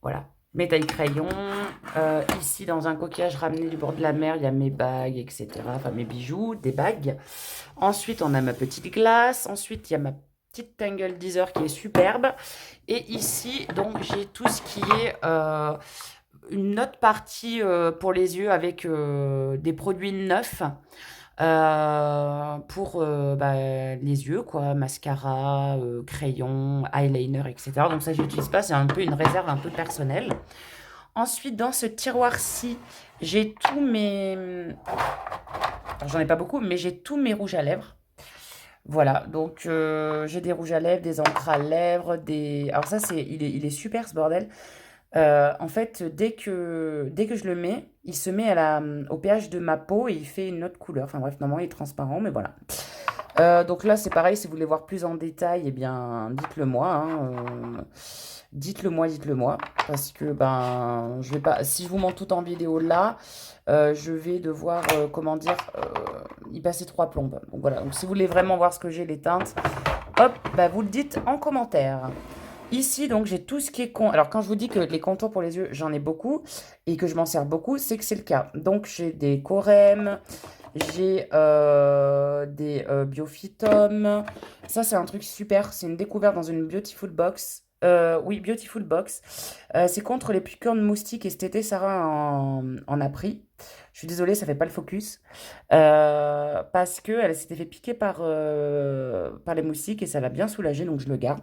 voilà, mes tailles crayons. Ici, dans un coquillage ramené du bord de la mer, il y a mes bagues, etc. Enfin, mes bijoux, des bagues. Ensuite, on a ma petite glace. Ensuite, il y a ma petite Tangle Deezer qui est superbe. Et ici, donc, j'ai tout ce qui est... une autre partie pour les yeux avec des produits neufs pour bah, les yeux, quoi, mascara, crayon, eyeliner, etc. Donc ça, je n'utilise pas, c'est un peu une réserve un peu personnelle. Ensuite, dans ce tiroir-ci, j'ai tous mes... Alors, j'en ai pas beaucoup, mais j'ai tous mes rouges à lèvres. Voilà, donc j'ai des rouges à lèvres, des encres à lèvres, des... Alors ça, il est super ce bordel. En fait, dès que je le mets, il se met au pH de ma peau et il fait une autre couleur. Enfin bref, normalement il est transparent, mais voilà. Donc là, c'est pareil, si vous voulez voir plus en détail, eh bien, dites-le moi. Hein, dites-le moi. Parce que, ben, je vais pas... Si je vous montre tout en vidéo là, je vais devoir, comment dire, y passer 3 plombes. Donc voilà, donc si vous voulez vraiment voir ce que j'ai, les teintes, hop, bah, vous le dites en commentaire. Ici, donc, j'ai tout ce qui est... Alors, quand je vous dis que les contours pour les yeux, j'en ai beaucoup et que je m'en sers beaucoup, c'est que c'est le cas. Donc, j'ai des Corem, j'ai des Biophytum. Ça, c'est un truc super. C'est une découverte dans une Beautiful Box. Oui, Beautiful Box. C'est contre les piqûres de moustiques et cet été, Sarah en a pris. Je suis désolée, ça fait pas le focus. Parce qu'elle s'était fait piquer par les moustiques et ça l'a bien soulagée, donc je le garde.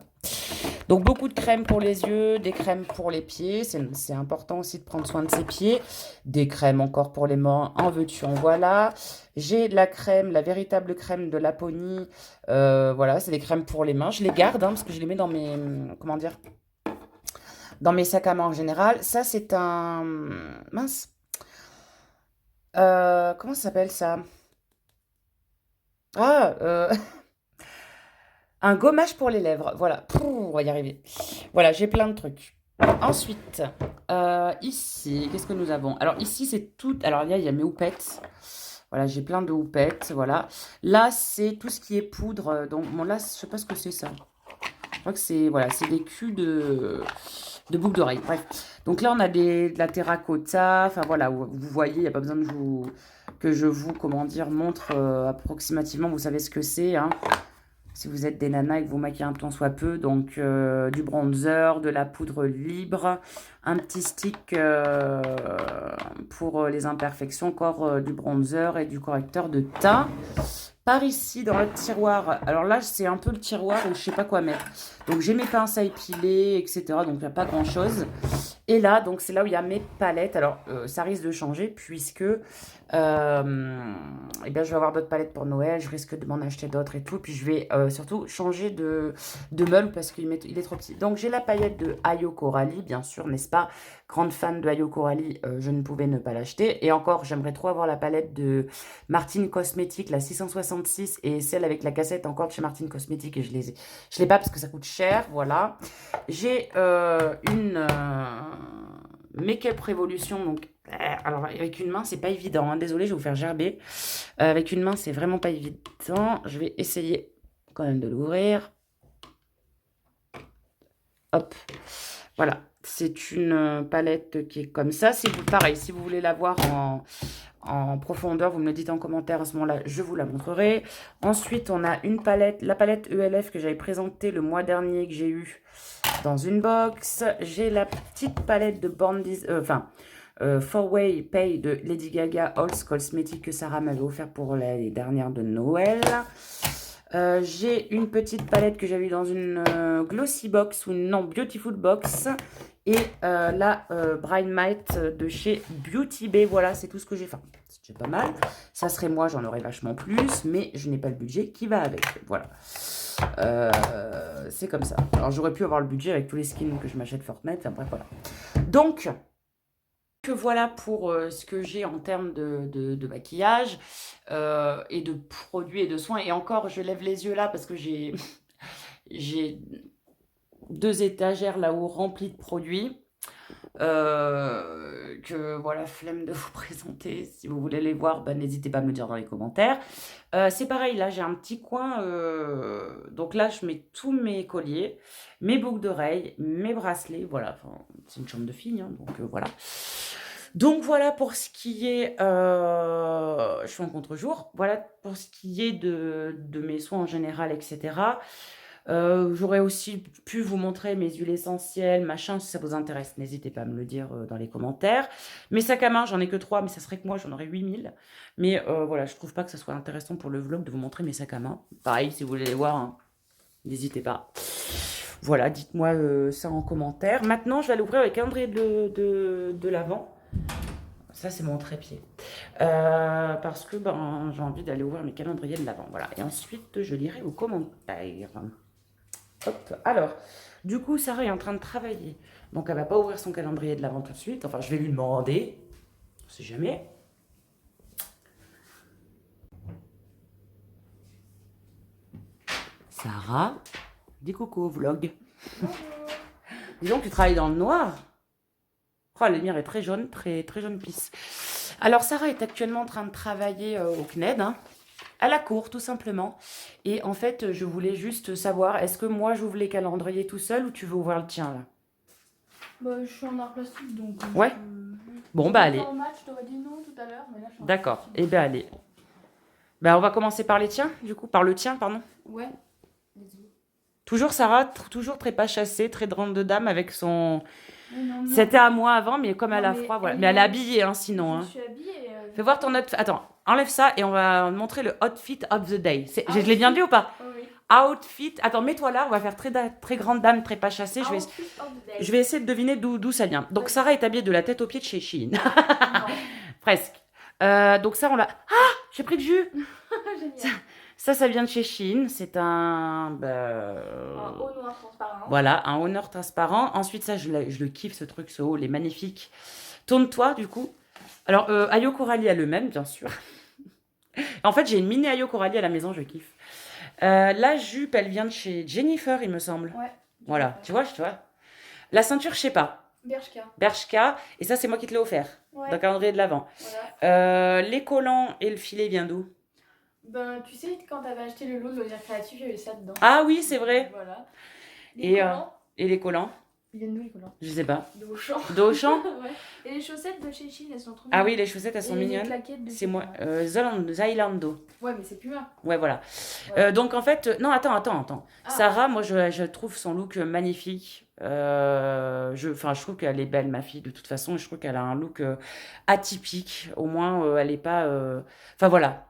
Donc beaucoup de crèmes pour les yeux, des crèmes pour les pieds, c'est important aussi de prendre soin de ses pieds, des crèmes encore pour les mains, en veux-tu, en voilà. J'ai la crème, la véritable crème de Laponie, voilà, c'est des crèmes pour les mains, je les garde hein, parce que je les mets dans mes, comment dire, dans mes sacs à main en général. Ça c'est un, mince, comment ça s'appelle ça? Ah, un gommage pour les lèvres, voilà. Pouh, on va y arriver. Voilà, j'ai plein de trucs. Ensuite, ici, qu'est-ce que nous avons? Alors ici, c'est tout... Alors là, il y a mes houpettes. Voilà, j'ai plein de houpettes, voilà. Là, c'est tout ce qui est poudre. Donc, bon, là, je sais pas ce que c'est, ça. Je crois que c'est, voilà, c'est des culs de boucles d'oreilles. Bref. Donc là, on a de la terracotta. Enfin, voilà, vous voyez, il n'y a pas besoin que je vous, comment dire, montre approximativement. Vous savez ce que c'est, hein. si vous êtes des nanas et que vous maquillez un tant soit peu. Donc, du bronzer, de la poudre libre, un petit stick pour les imperfections, encore du bronzer et du correcteur de teint. Par ici, dans le tiroir, alors là, c'est un peu le tiroir où je sais pas quoi mettre. Donc, j'ai mes pinces à épiler, etc. Donc, il n'y a pas grand-chose. Et là, donc, c'est là où il y a mes palettes. Alors, ça risque de changer puisque eh bien, je vais avoir d'autres palettes pour Noël. Je risque de m'en acheter d'autres et tout. Puis, je vais surtout changer de meuble parce qu'il est trop petit. Donc, j'ai la paillette de Ayo Coralie, bien sûr, n'est-ce pas? Grande fan de Ayo Coralie, je ne pouvais ne pas l'acheter. Et encore, j'aimerais trop avoir la palette de Martine Cosmétique, la 666, et celle avec la cassette encore de chez Martine Cosmétique. Et je l'ai pas parce que ça coûte cher, voilà. J'ai une Make-up Révolution, donc alors avec une main c'est pas évident, hein. Désolée, je vais vous faire gerber. Avec une main c'est vraiment pas évident. Je vais essayer quand même de l'ouvrir. Hop, voilà. C'est une palette qui est comme ça. C'est pareil, si vous voulez la voir en profondeur, vous me le dites en commentaire, à ce moment-là, je vous la montrerai. Ensuite, on a une palette, la palette ELF que j'avais présentée le mois dernier, que j'ai eu dans une box. J'ai la petite palette de Four Way Pay de Lady Gaga Halls Cosmetics que Sarah m'avait offert pour les dernières de Noël. J'ai une petite palette que j'avais eu dans une Glossy Box ou non Beautiful Box. Et la Bright Might de chez Beauty Bay. Voilà, c'est tout ce que j'ai fait. C'est déjà pas mal. Ça serait moi, j'en aurais vachement plus. Mais je n'ai pas le budget qui va avec. Voilà. C'est comme ça. Alors, j'aurais pu avoir le budget avec tous les skins que je m'achète Fortnite. Enfin, bref, voilà. Donc, que voilà pour ce que j'ai en termes de maquillage et de produits et de soins. Et encore, je lève les yeux là parce que j'ai 2 étagères là-haut remplies de produits. Que voilà, flemme de vous présenter. Si vous voulez les voir, bah, n'hésitez pas à me le dire dans les commentaires. C'est pareil, là j'ai un petit coin. Donc là, je mets tous mes colliers, mes boucles d'oreilles, mes bracelets. Voilà, enfin, c'est une chambre de fille, hein, donc voilà. Donc voilà pour ce qui est, je suis en contre-jour, voilà pour ce qui est de mes soins en général, etc. J'aurais aussi pu vous montrer mes huiles essentielles, machin, si ça vous intéresse, n'hésitez pas à me le dire dans les commentaires. Mes sacs à main, j'en ai que 3, mais ça serait que moi, j'en aurais 8000. Mais voilà, je trouve pas que ça soit intéressant pour le vlog de vous montrer mes sacs à main. Pareil, si vous voulez les voir, hein, n'hésitez pas. Voilà, dites-moi ça en commentaire. Maintenant, je vais aller ouvrir le calendrier de l'Avent. Ça, c'est mon trépied. Parce que ben, j'ai envie d'aller ouvrir mes calendriers de l'Avent. Voilà. Et ensuite, je lirai vos commentaires. Hop. Alors, du coup, Sarah est en train de travailler. Donc, elle va pas ouvrir son calendrier de l'Avent tout de suite. Enfin, je vais lui demander. On sait jamais. Sarah, dis coucou au vlog. Dis donc, tu travailles dans le noir. Oh, la lumière est très jaune, très jaune pisse. Alors, Sarah est actuellement en train de travailler au CNED, hein, à la cour, tout simplement. Et en fait, je voulais juste savoir, est-ce que moi, j'ouvre les calendriers tout seul ou tu veux ouvrir le tien, là? Bah, je suis en art plastique, donc... Ouais. Bon, bah, allez. En match, je t'aurais dit non tout à l'heure, mais là, je suis en D'accord. Eh ben, allez. Bah, on va commencer par les tiens, du coup. Par le tien, pardon. Ouais. Toujours Sarah, toujours très pas chassée, très grande de dame avec son... Non. C'était à moi avant, mais comme Non, elle a mais froid, voilà. elle Mais elle est est- habillée, hein, sinon. Je Hein. suis habillée... Fais voir ton outfit. Attends, enlève ça et on va montrer le outfit of the day. Je l'ai bien Outfit. dit ou pas? Oui. Outfit. Attends, mets-toi là, on va faire très grande dame, très pas chassée. Outfit of the day. Je vais essayer de deviner d'où ça vient. Donc, Ouais. Sarah est habillée de la tête aux pieds de chez Shein. Non. Presque. Donc, ça, on l'a. Ah, j'ai pris le jus. Génial. Ça vient de chez Shein. C'est un. Un haut noir transparent. Voilà, un honor transparent. Ensuite, ça, je le kiffe, ce truc, ce haut, il est magnifique. Tourne-toi, du coup. Alors, Ayo Coralie a le même, bien sûr. En fait, j'ai une mini Ayo Coralie à la maison, je kiffe. La jupe, elle vient de chez Jennifer, il me semble. Ouais. Voilà, tu vois. La ceinture, je sais pas. Bershka. Bershka. Et ça, c'est moi qui te l'ai offert. Ouais. Dans le calendrier de l'Avent. Voilà. Les collants et le filet vient d'où? Ben, tu sais, quand t'avais acheté le lot de loisirs créatifs, il y avait ça dedans. Ah oui, c'est vrai. Voilà. Et les collants? Ils viennent d'où, les collants? Je sais pas. De Auchan. D'Auchan? Ouais. Et les chaussettes de chez Chine, elles sont trop Ah oui, mignonnes. les chaussettes, elles sont Et les mignonnes. claquettes de C'est chez moi, Puma. Zalando. Ouais, mais c'est Puma. Ouais, voilà. Ouais. Donc en fait, non, attends. Ah. Sarah, moi, je trouve son look magnifique. Je trouve qu'elle est belle, ma fille, de toute façon. Je trouve qu'elle a un look atypique. Au moins, elle est pas. Enfin, voilà.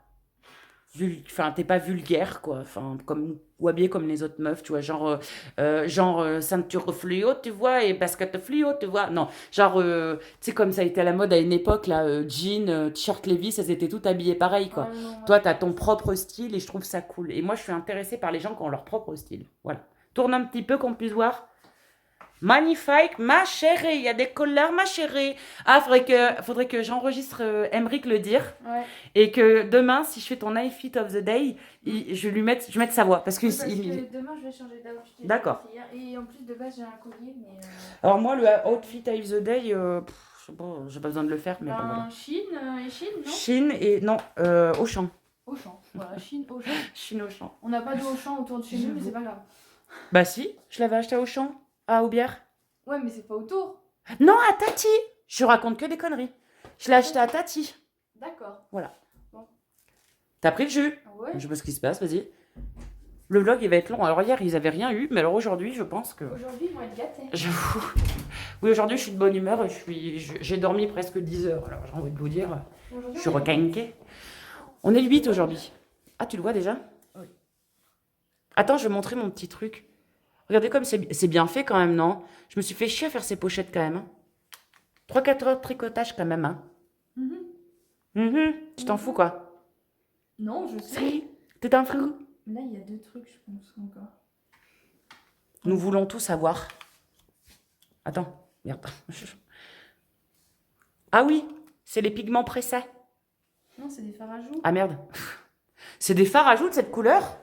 Enfin, t'es pas vulgaire, quoi. Enfin, comme, ou habillée comme les autres meufs, tu vois. Ceinture fluo, tu vois, et basket fluo, tu vois. Non, tu sais, comme ça a été à la mode à une époque, là, jean, t-shirt Levi's, elles étaient toutes habillées pareil, quoi. Ah non, moi Toi, je t'as suis ton pas ça. propre style et je trouve ça cool. Et moi, je suis intéressée par les gens qui ont leur propre style. Voilà. Tourne un petit peu qu'on puisse voir. Magnifique, ma chérie, il y a des couleurs, ma chérie. Ah, faudrait que j'enregistre Emric le dire Ouais. et que demain, si je fais ton outfit of the day, je mette sa voix parce que Oui, parce que demain je vais changer d'outfit. J'ai D'accord. fait hier. Et en plus de base j'ai un collier, mais. Alors moi, le outfit of the day, je sais pas, j'ai pas besoin de le faire, mais bon voilà. Ben, Chine et Chine, non? Chine et non, Auchan. Auchan. Voilà, Chine, Auchan. Chine Auchan. On n'a pas de Auchan autour de chez nous, mais c'est pas grave. Bah si, je l'avais acheté à Auchan, à Aubière. Ouais, mais c'est pas autour. Non, à Tati. Je raconte que des conneries. Je l'ai acheté à Tati. D'accord. Voilà. Bon. T'as pris le jus? Ah ouais. Je sais pas ce qui se passe, vas-y. Le vlog, il va être long. Alors hier, ils avaient rien eu, mais alors aujourd'hui, je pense que... Aujourd'hui, ils vont être gâtés. J'avoue. Oui, aujourd'hui, je suis de bonne humeur et j'ai dormi presque 10 heures. Alors j'ai envie de vous dire, je suis requinquée. On est le 8 aujourd'hui. Ah, tu le vois déjà? Oui. Attends, je vais montrer mon petit truc. Regardez comme c'est bien fait quand même, non? Je me suis fait chier à faire ces pochettes quand même. 3-4 heures de tricotage quand même, hein. Tu t'en fous, quoi? Non, je sais. Si, t'es un flou. Là, il y a deux trucs, je pense, encore. Nous voulons tout savoir. Attends, merde. Ah oui, c'est les pigments pressés. Non, c'est des fards à joues. Ah merde. C'est des fards à joues de cette couleur?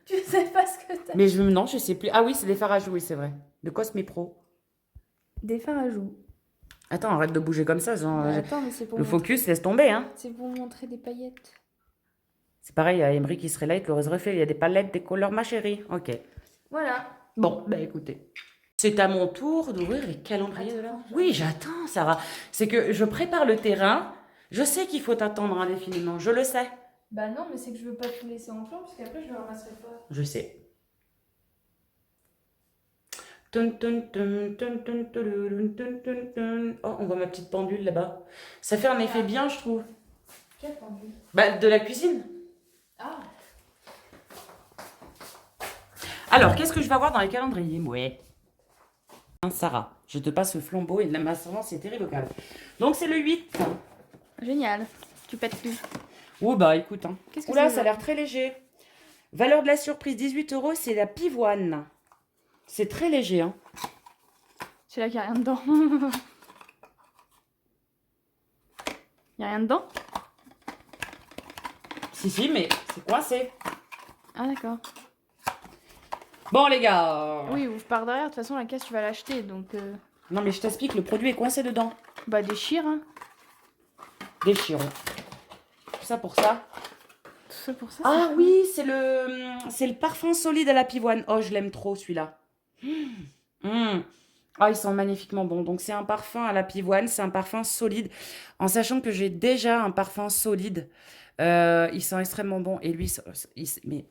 Tu sais pas ce que t'as. Mais non, je sais plus. Ah oui, c'est des fards à joues, oui, c'est vrai. De Cosme Pro. Des fards à joues. Attends, arrête de bouger comme ça. Attends, mais c'est pour Le focus, laisse tomber, hein. C'est pour montrer des paillettes. C'est pareil, il y a Emery qui serait là, il te l'aurait refait. Il y a des palettes, des couleurs, ma chérie. Ok. Voilà. Bon, bah écoutez. C'est à mon tour d'ouvrir les calendriers de l'Avent. Oui, j'attends, Sarah. C'est que je prépare le terrain. Je sais qu'il faut attendre indéfiniment, je le sais. Bah non, mais c'est que je veux pas tout laisser en plan, parce qu'après je le ramasserai pas. Je sais. Oh, on voit ma petite pendule là-bas. Ça fait un effet bien, je trouve. Quelle pendule? Bah, de la cuisine. Ah. Alors, qu'est-ce que je vais avoir dans les calendriers? Ouais. Sarah, je te passe le flambeau et ma ascendance c'est irrévocable. Donc, c'est le 8. Génial. Tu pètes tout. Oh, bah écoute. Hein. Qu'est-ce que Oula, c'est, ça a là l'air très léger. Valeur de la surprise, 18 euros, c'est la pivoine. C'est très léger, hein. C'est là qu'il n'y a rien dedans. Il n'y a rien dedans? Si, mais c'est coincé. Ah d'accord. Bon, les gars. Oui, ouvre par derrière. De toute façon, la caisse, tu vas l'acheter, donc... Non, mais je t'explique, le produit est coincé dedans. Bah déchire, hein. Déchirons. Tout ça pour ça. Tout ça pour ça. Ah oui, c'est le parfum solide à la pivoine. Oh, je l'aime trop, celui-là. Ah, il sent magnifiquement bon. Donc, c'est un parfum à la pivoine. C'est un parfum solide. En sachant que j'ai déjà un parfum solide. Il sent extrêmement bon. Et lui, mais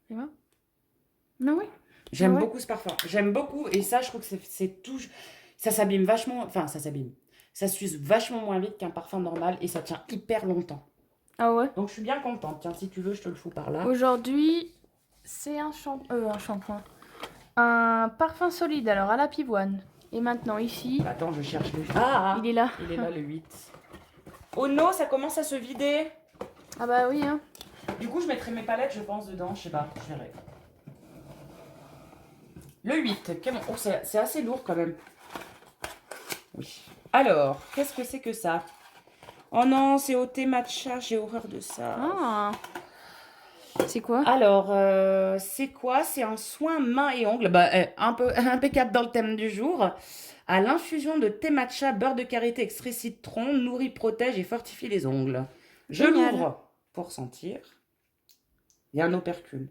Tu vois? Non, oui. j'aime Ah ouais. beaucoup ce parfum. J'aime beaucoup. Et ça, je trouve que c'est tout... Ça s'abîme vachement... Enfin, ça s'abîme. Ça s'use vachement moins vite qu'un parfum normal. Et ça tient hyper longtemps. Ah ouais. Donc, je suis bien contente. Tiens, si tu veux, je te le fous par là. Aujourd'hui, c'est un shampoing. Un parfum solide, alors à la pivoine. Et maintenant, ici, Attends, je cherche le... Ah, il est là. il est là, le 8. Oh non, ça commence à se vider. Ah bah oui, hein. Du coup, je mettrai mes palettes, je pense, dedans. Je sais pas, je verrai. Le 8. Oh, c'est assez lourd quand même. Oui. Alors, qu'est-ce que c'est que ça? Oh non, c'est au thé matcha. J'ai horreur de ça. Ah. C'est quoi? Alors, c'est quoi? C'est un soin main et ongles. Bah, un peu impeccable dans le thème du jour. À l'infusion de thé matcha, beurre de karité, extrait citron, nourrit, protège et fortifie les ongles. Je Génial. l'ouvre pour sentir. Il y a un opercule.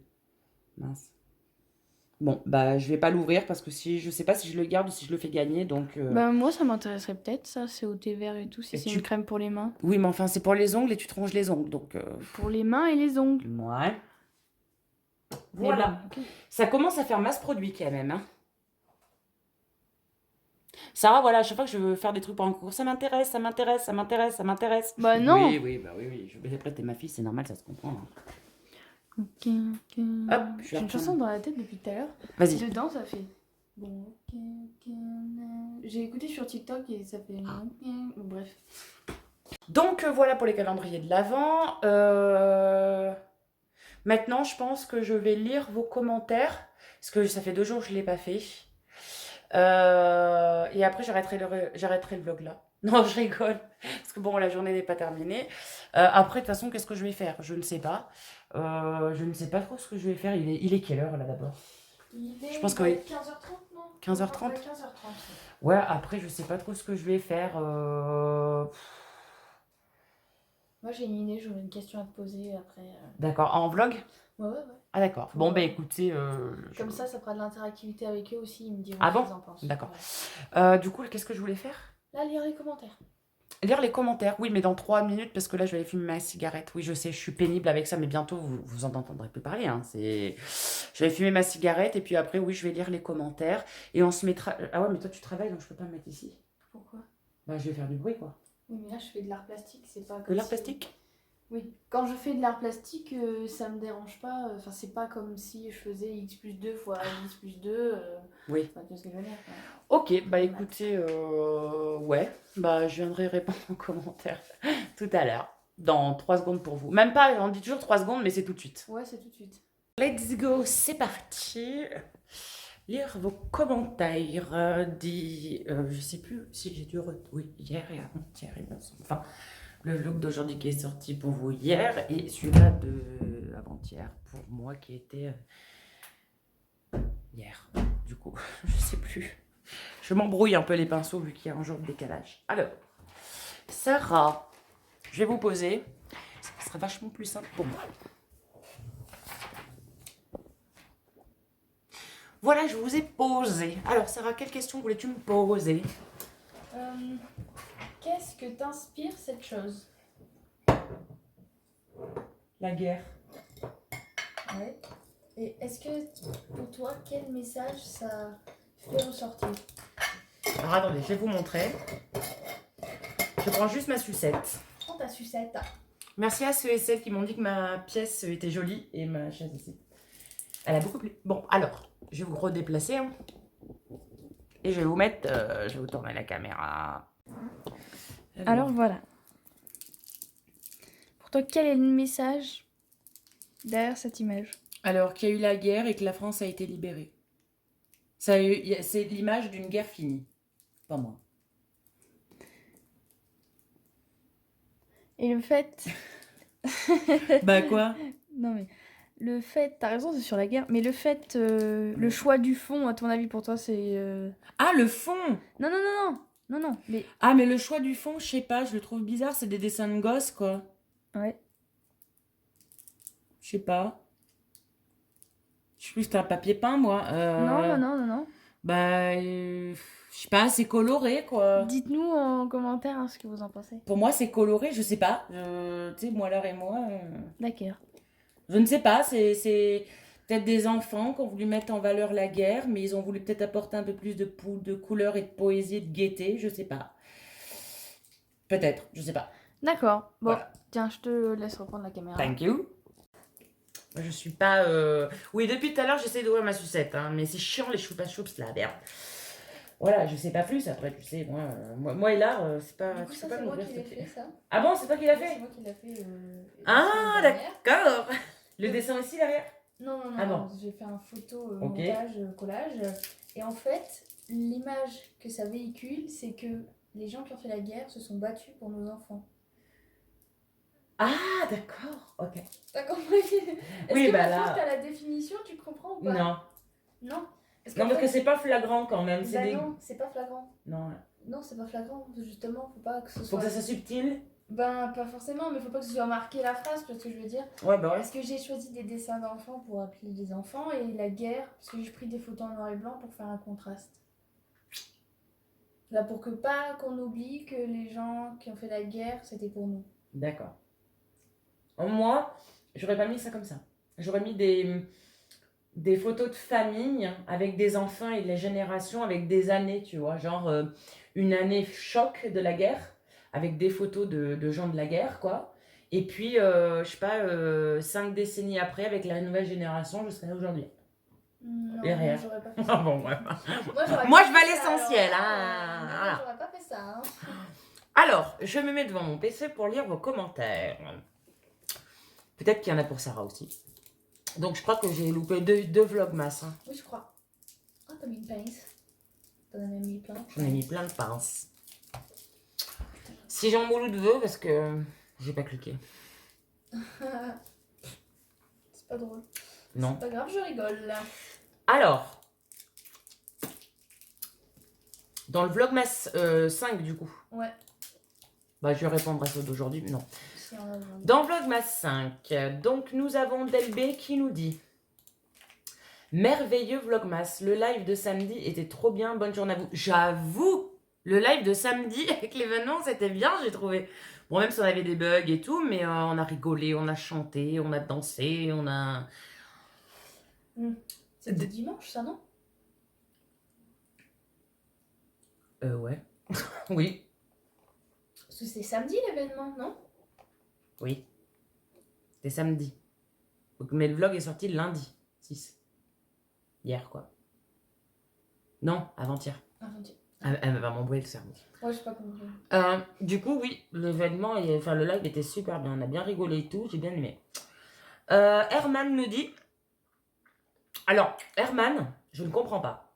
Mince. Bon, bah, je vais pas l'ouvrir parce que si je sais pas si je le garde ou si je le fais gagner, donc... Bah, moi, ça m'intéresserait peut-être, ça. C'est au thé vert et tout, si Et c'est tu- une crème pour les mains. Oui, mais enfin, c'est pour les ongles et tu te ronges les ongles, donc... Pour les mains et les ongles. Ouais. Mais Voilà. bon, ok. Ça commence à faire masse produit quand même, hein. Sarah, voilà, à chaque fois que je veux faire des trucs pour un concours, ça m'intéresse, ça m'intéresse, ça m'intéresse, ça m'intéresse. Bah non. Oui, bah oui. Mais après, t'es ma fille, c'est normal, ça se comprend, hein. Ok, ok. Hop, je J'ai vais une reprendre. chanson dans la tête depuis tout à l'heure. Vas-y. Dedans, ça fait. Bon, ok, ok. J'ai écouté sur TikTok et ça fait. Ok. Bon, bref. Donc voilà pour les calendriers de l'Avent. Maintenant, je pense que je vais lire vos commentaires. Parce que ça fait 2 jours que je ne l'ai pas fait. Et après, j'arrêterai le vlog là. Non, je rigole. Parce que bon, la journée n'est pas terminée. Après, de toute façon, qu'est-ce que je vais faire? Je ne sais pas. Je ne sais pas trop ce que je vais faire. Il est quelle heure là d'abord? Je pense que oui. 15h30, non 15h30. 15h30. Ouais, après, je sais pas trop ce que je vais faire. Moi, j'ai une idée, j'aurais une question à te poser après. D'accord. En vlog? Ouais. Ah, d'accord. Bon, ben écoutez. Comme ça fera de l'interactivité avec eux aussi, ils me diront Ah ce bon qu'ils en pensent. D'accord. Ouais. Du coup, qu'est-ce que je voulais faire? Là, lire les commentaires. Lire les commentaires. Oui, mais dans 3 minutes, parce que là, je vais aller fumer ma cigarette. Oui, je sais, je suis pénible avec ça, mais bientôt, vous en entendrez plus parler, hein. Je vais fumer ma cigarette, et puis après, oui, je vais lire les commentaires. Et on se mettra... Ah ouais, mais toi, tu travailles, donc je peux pas me mettre ici. Pourquoi? Bah, je vais faire du bruit, quoi. Oui, mais là, je fais de l'art plastique, c'est pas De comme l'art si- plastique? Oui. Quand je fais de l'art plastique, ça me dérange pas. Enfin, c'est pas comme si je faisais x plus 2 fois x plus 2. Oui. Enfin, tu vois ce que je veux dire, quoi. Ok, bah écoutez, ouais, bah je viendrai répondre en commentaire tout à l'heure. Dans 3 secondes pour vous. Même pas, on dit toujours 3 secondes, mais c'est tout de suite. Ouais, c'est tout de suite. Let's go, c'est parti. Lire vos commentaires. Je sais plus si j'ai dû... Oui, hier et avant-hier, il me semble. Enfin, le vlog d'aujourd'hui qui est sorti pour vous hier et celui-là de avant-hier pour moi qui était hier. Du coup, je sais plus. Je m'embrouille un peu les pinceaux vu qu'il y a un jour de décalage. Alors, Sarah, je vais vous poser. Ça sera vachement plus simple pour moi. Voilà, je vous ai posé. Alors, Sarah, quelle question voulais-tu me poser? Qu'est-ce que t'inspire cette chose? La guerre. Ouais. Et est-ce que pour toi, quel message ça fait ressortir? Alors, attendez, je vais vous montrer. Je prends juste ma sucette. Prends ta sucette. Merci à ceux et celles qui m'ont dit que ma pièce était jolie et ma chaise ici. Elle a beaucoup plu. Bon, alors, je vais vous redéplacer. Hein. Et je vais vous mettre... je vais vous tourner la caméra. Alors voilà. Pour toi, quel est le message derrière cette image? Alors, qu'il y a eu la guerre et que la France a été libérée. C'est l'image d'une guerre finie. Pas moi. Et le fait... Bah quoi? Non mais... Le fait... T'as raison, c'est sur la guerre. Mais le fait... le choix du fond, à ton avis, pour toi, c'est... Ah, le fond! Non, non, non, non. Non, non. Mais... Ah, mais le choix du fond, je sais pas, je le trouve bizarre. C'est des dessins de gosses, quoi. Ouais. Je sais pas. Je sais plus, c'était un papier peint, moi. Non, non, non, non, non. Bah, je sais pas, c'est coloré, quoi. Dites-nous en commentaire hein, ce que vous en pensez. Pour moi, c'est coloré, je sais pas. Tu sais, moi, et moi... D'accord. Je ne sais pas, c'est peut-être des enfants qui ont voulu mettre en valeur la guerre, mais ils ont voulu peut-être apporter un peu plus de couleur et de poésie et de gaieté, je sais pas. Peut-être, je sais pas. D'accord. Bon, Voilà. tiens, je te laisse reprendre la caméra. Thank you. Je suis pas... Oui, depuis tout à l'heure, j'essaie d'ouvrir ma sucette, hein, mais c'est chiant les choupa-choups, là, merde. Voilà, je sais pas plus, après, tu sais, moi et l'art, c'est pas... Du coup, tu ça, peux pas c'est moi m'ouvrir, qui s'il l'ai te plaît. fait, ça. Ah bon, c'est toi qui l'as C'est fait? moi qui l'ai fait. Ah, la semaine dernière. d'accord. Le dessin aussi, derrière? Non, non, non. Ah bon. non, j'ai fait un photo, Ok. montage, collage. Et en fait, l'image que ça véhicule, c'est que les gens qui ont fait la guerre se sont battus pour nos enfants. Ah, d'accord, ok. T'as compris? Est-ce Oui, que bah maintenant là- que t'as la définition, tu comprends ou pas? Non. Non. Parce Non, qu'en parce fait- que c'est pas flagrant quand même, c'est Bah des... non, c'est pas flagrant. Non, Non, c'est pas flagrant. Justement, faut pas que ce faut soit. que ça soit subtil. Ben, pas forcément, mais faut pas que ce soit marqué la phrase, parce que je veux dire. Ouais, bah ouais. Est-ce que j'ai choisi des dessins d'enfants pour appeler les enfants et la guerre, parce que j'ai pris des photos en noir et blanc pour faire un contraste. Là, pour que pas qu'on oublie que les gens qui ont fait la guerre, c'était pour nous. D'accord. Moi, j'aurais pas mis ça comme ça. J'aurais mis des photos de famille avec des enfants et les générations avec des années, tu vois. Genre une année choc de la guerre avec des photos de gens de la guerre, quoi. Et puis, je sais pas, 5 décennies après avec la nouvelle génération jusqu'à aujourd'hui. Non, Et moi rien. j'aurais pas fait Ah ça. bon, ouais. J'aurais Moi, pas je vais à fait ça, l'essentiel, alors, hein. non, Voilà. j'aurais pas fait ça. Hein. Alors, je me mets devant mon PC pour lire vos commentaires. Peut-être qu'il y en a pour Sarah aussi. Donc, je crois que j'ai loupé deux vlogmas. Hein. Oui, je crois. Ah, t'as mis une pince. T'en as même mis plein. J'en ai mis plein de pinces. Si Jean Mouloud veut, parce que j'ai pas cliqué. C'est pas drôle. Non. C'est pas grave, je rigole là. Alors, dans le vlogmas 5 du coup. Ouais. Bah, je vais répondre à ceux d'aujourd'hui, non. Si on a besoin de- Dans vlogmas 5, donc nous avons Delbé qui nous dit: merveilleux vlogmas, le live de samedi était trop bien, bonne journée à vous. J'avoue, le live de samedi avec l'événement, c'était bien, j'ai trouvé. Bon, même si on avait des bugs et tout, mais on a rigolé, on a chanté, on a dansé, on a... C'était dimanche, ça, non? Ouais. Oui. Parce que c'est samedi l'événement, non? Oui. C'était samedi. Mais le vlog est sorti le lundi 6. Hier, quoi. Non, avant-hier. Avant-hier. Elle va m'embrouiller le cerveau. Ouais, j'ai pas compris. Du coup, oui, l'événement, enfin le live était super bien. On a bien rigolé et tout, j'ai bien aimé. Herman nous dit... Alors, Herman, je ne comprends pas.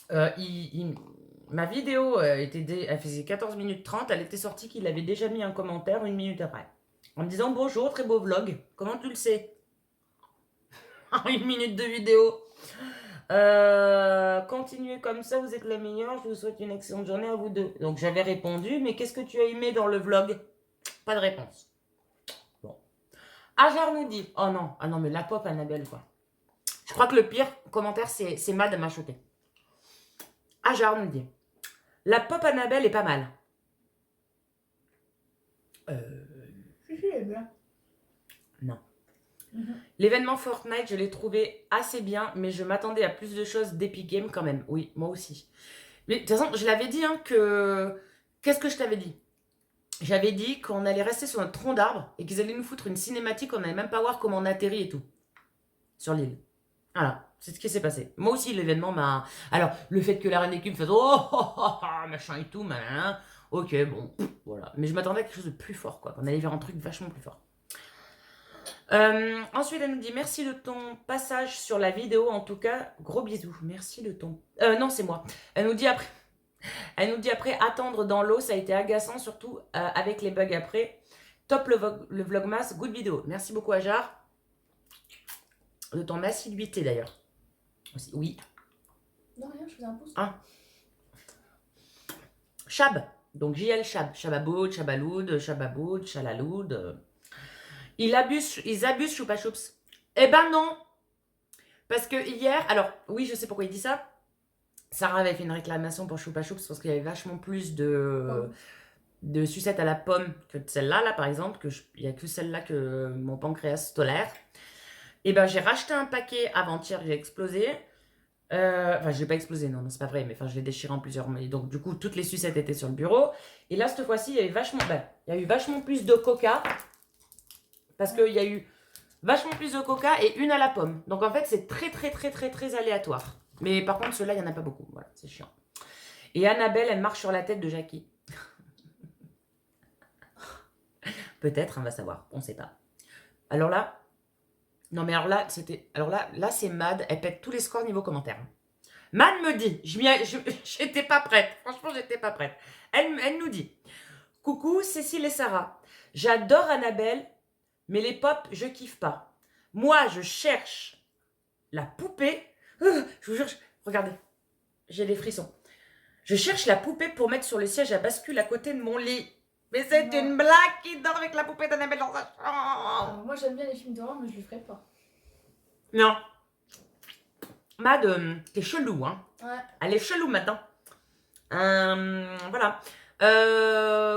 Ma vidéo elle faisait 14 minutes 30, elle était sortie qu'il avait déjà mis un commentaire 1 minute après. En me disant: bonjour, très beau vlog. Comment tu le sais? 1 minute de vidéo. Continuez comme ça, vous êtes les meilleurs. Je vous souhaite une excellente journée à vous deux. Donc j'avais répondu: mais qu'est-ce que tu as aimé dans le vlog? Pas de réponse. Bon. Ajar nous dit: oh non, ah non, mais la pop Annabelle, quoi. Je crois que le pire commentaire, c'est Mad m'a choqué. Ajar nous dit: la pop Annabelle est pas mal. Si, elle est bien. Non. L'événement Fortnite, je l'ai trouvé assez bien, mais je m'attendais à plus de choses d'Epic Games quand même. Oui, moi aussi. Mais de toute façon, je l'avais dit hein, que... Qu'est-ce que je t'avais dit? J'avais dit qu'on allait rester sur notre tronc d'arbre et qu'ils allaient nous foutre une cinématique, on n'allait même pas voir comment on atterrit et tout. Sur l'île. Voilà, c'est ce qui s'est passé. Moi aussi, l'événement m'a... Alors, le fait que la reine d'écume fasse machin et tout, machin, ok, bon, voilà. Mais je m'attendais à quelque chose de plus fort, quoi. On allait vers un truc vachement plus fort. Ensuite, elle nous dit: merci de ton passage sur la vidéo, en tout cas, gros bisous. Merci de ton... non, c'est moi. Elle nous dit après, attendre dans l'eau, ça a été agaçant, surtout avec les bugs après. Top le vlogmas, good vidéo. Merci beaucoup, Ajar. De ton assiduité, d'ailleurs. Oui. Non, rien, je faisais un pouce. Ah. Chab. Donc, JL Chab. Chababoud, Chabaloud, Chababoud, Chalaloud. Ils abusent Choupa Choups. Eh ben non. Parce que hier, alors oui, je sais pourquoi il dit ça. Sarah avait fait une réclamation pour Choupa Choups parce qu'il y avait vachement plus de sucettes à la pomme que de celle-là, là, par exemple. Il n'y a que celle-là que mon pancréas tolère. Et ben j'ai racheté un paquet avant-hier, j'ai explosé. Enfin, je l'ai pas explosé, non, c'est pas vrai, mais enfin, je l'ai déchiré en plusieurs. Mais donc, du coup, toutes les sucettes étaient sur le bureau. Et là, cette fois-ci, il y a eu vachement plus de coca. Parce qu'il y a eu vachement plus de coca et une à la pomme. Donc en fait, c'est très aléatoire. Mais par contre, ceux-là, il n'y en a pas beaucoup. Voilà, c'est chiant. Et Annabelle, elle marche sur la tête de Jackie. Peut-être, on va savoir. On ne sait pas. Alors là... Non, mais alors là, c'était... Alors là, c'est Mad. Elle pète tous les scores niveau commentaire. Mad me dit... J'étais pas prête. Franchement, j'étais pas prête. Elle nous dit: coucou, Cécile et Sarah. J'adore Annabelle... mais les pop, je kiffe pas. Moi, je cherche la poupée. Je vous jure, regardez, j'ai des frissons. Je cherche la poupée pour mettre sur le siège à bascule à côté de mon lit. Mais c'est Non. une blague qui dort avec la poupée d'Annabelle dans sa chambre. Alors, moi j'aime bien les films d'horreur, mais je le ferai pas. Non. Mad, t'es chelou, hein. Ouais. Elle est chelou maintenant. Voilà.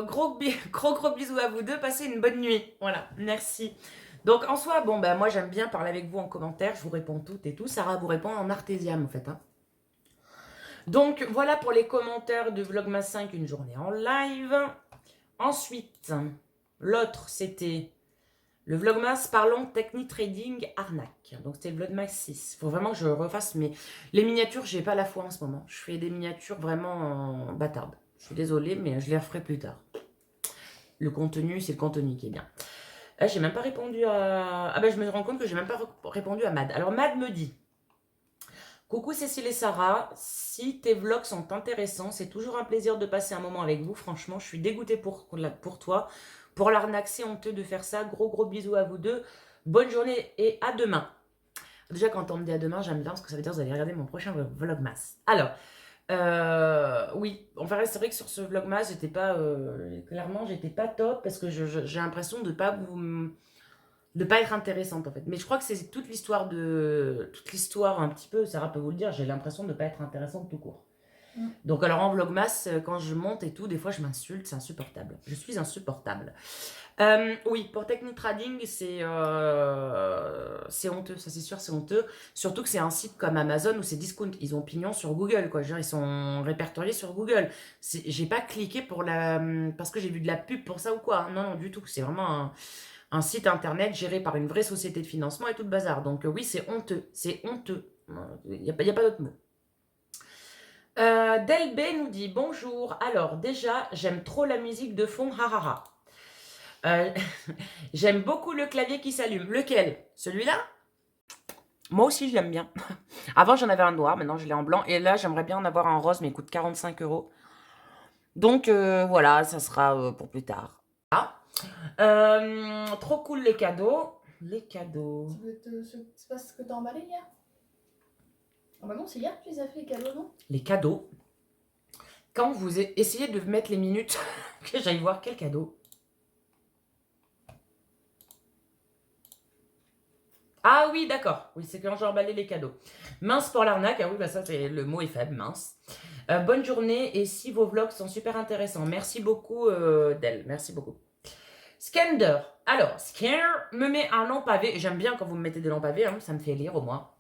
Gros bisous à vous deux. Passez une bonne nuit. Voilà, merci. Donc en soi, bon, ben moi j'aime bien parler avec vous en commentaire. Je vous réponds toutes et tout. Sarah vous répond en artésiam en fait. Hein. Donc voilà pour les commentaires de Vlogmas 5, une journée en live. Ensuite, l'autre c'était le Vlogmas Parlons Technique Trading Arnaque. Donc c'était le Vlogmas 6. Il faut vraiment que je refasse les miniatures, j'ai pas la foi en ce moment. Je fais des miniatures vraiment bâtardes. Je suis désolée, mais je les referai plus tard. Le contenu, c'est le contenu qui est bien. J'ai même pas répondu à... Ah ben je me rends compte que j'ai même pas répondu à Mad. Alors Mad me dit: coucou Cécile et Sarah, si tes vlogs sont intéressants, c'est toujours un plaisir de passer un moment avec vous. Franchement, je suis dégoûtée pour toi. Pour l'arnaque, c'est honteux de faire ça. Gros bisous à vous deux. Bonne journée et à demain. Déjà, quand on me dit à demain, j'aime bien parce que ça veut dire que vous allez regarder mon prochain vlogmas. Alors, oui, enfin, c'est vrai que sur ce vlogmas, j'étais pas, clairement, j'étais pas top parce que j'ai l'impression de pas être intéressante en fait. Mais je crois que c'est toute l'histoire un petit peu, Sarah peut vous le dire, j'ai l'impression de pas être intéressante tout court. Donc alors en vlogmas, quand je monte et tout, des fois je m'insulte, c'est insupportable. Je suis insupportable. Oui, pour Technique Trading, c'est honteux, ça c'est sûr, c'est honteux. Surtout que c'est un site comme Amazon où c'est discount. Ils ont pignon sur Google, quoi. Je veux dire, ils sont répertoriés sur Google. J'ai pas cliqué parce que j'ai vu de la pub pour ça ou quoi. Hein. Non, du tout. C'est vraiment un site internet géré par une vraie société de financement et tout le bazar. Donc oui, c'est honteux. C'est honteux. Il n'y a pas d'autre mot. Delbé nous dit: bonjour. Alors déjà, j'aime trop la musique de fond, hahaha. J'aime beaucoup le clavier qui s'allume. Lequel? Celui-là? Moi aussi, je l'aime bien. Avant, j'en avais un noir, maintenant je l'ai en blanc. Et là, j'aimerais bien en avoir un rose, mais il coûte 45 €. Donc voilà, ça sera pour plus tard. Ah. Trop cool les cadeaux. Les cadeaux. C'est pas ce que t'as emballé hier? Ah bah non, c'est hier que tu les as fait les cadeaux, non? Les cadeaux. Quand vous essayez de mettre les minutes, que j'aille voir quel cadeau. Ah oui, d'accord. Oui, c'est quand j'ai emballé les cadeaux. Mince pour l'arnaque. Ah oui, bah ça, le mot est faible, mince. Bonne journée et si vos vlogs sont super intéressants. Merci beaucoup, Del. Merci beaucoup. Skander. Alors, Skander me met un long pavé. J'aime bien quand vous me mettez des longs pavés, hein, ça me fait lire au moins.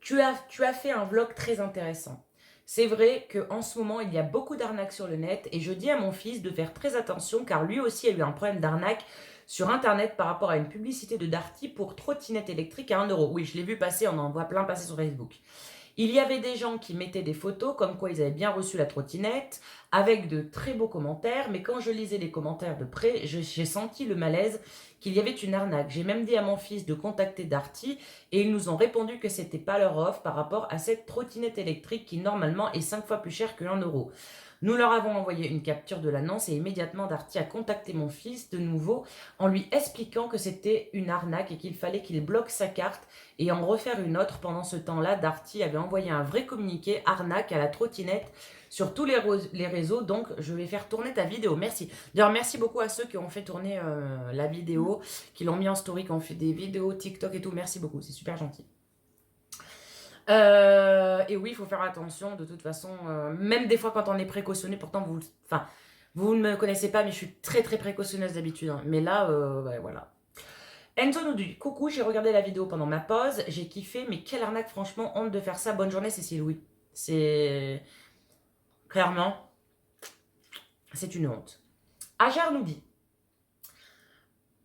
Tu as fait un vlog très intéressant. C'est vrai qu'en ce moment, il y a beaucoup d'arnaques sur le net et je dis à mon fils de faire très attention car lui aussi a eu un problème d'arnaque sur internet par rapport à une publicité de Darty pour trottinette électrique à 1 €. Oui, je l'ai vu passer, on en voit plein passer sur Facebook. Il y avait des gens qui mettaient des photos comme quoi ils avaient bien reçu la trottinette avec de très beaux commentaires, mais quand je lisais les commentaires de près, j'ai senti le malaise qu'il y avait une arnaque. J'ai même dit à mon fils de contacter Darty et ils nous ont répondu que c'était pas leur offre par rapport à cette trottinette électrique qui normalement est 5 fois plus chère que 1 €. Nous leur avons envoyé une capture de l'annonce et immédiatement Darty a contacté mon fils de nouveau en lui expliquant que c'était une arnaque et qu'il fallait qu'il bloque sa carte et en refaire une autre. Pendant ce temps-là, Darty avait envoyé un vrai communiqué arnaque à la trottinette sur tous les réseaux. Donc, je vais faire tourner ta vidéo. Merci. D'ailleurs, merci beaucoup à ceux qui ont fait tourner la vidéo, qui l'ont mis en story, qui ont fait des vidéos TikTok et tout. Merci beaucoup, c'est super gentil. Et oui, il faut faire attention de toute façon, même des fois quand on est précautionné, pourtant vous ne me connaissez pas, mais je suis très précautionneuse d'habitude, hein. Mais là, ouais, voilà. Enzo nous dit: coucou, j'ai regardé la vidéo pendant ma pause, j'ai kiffé, mais quelle arnaque, franchement, honte de faire ça. Bonne journée, Cécile. Oui, c'est clairement, c'est une honte. Ajar nous dit: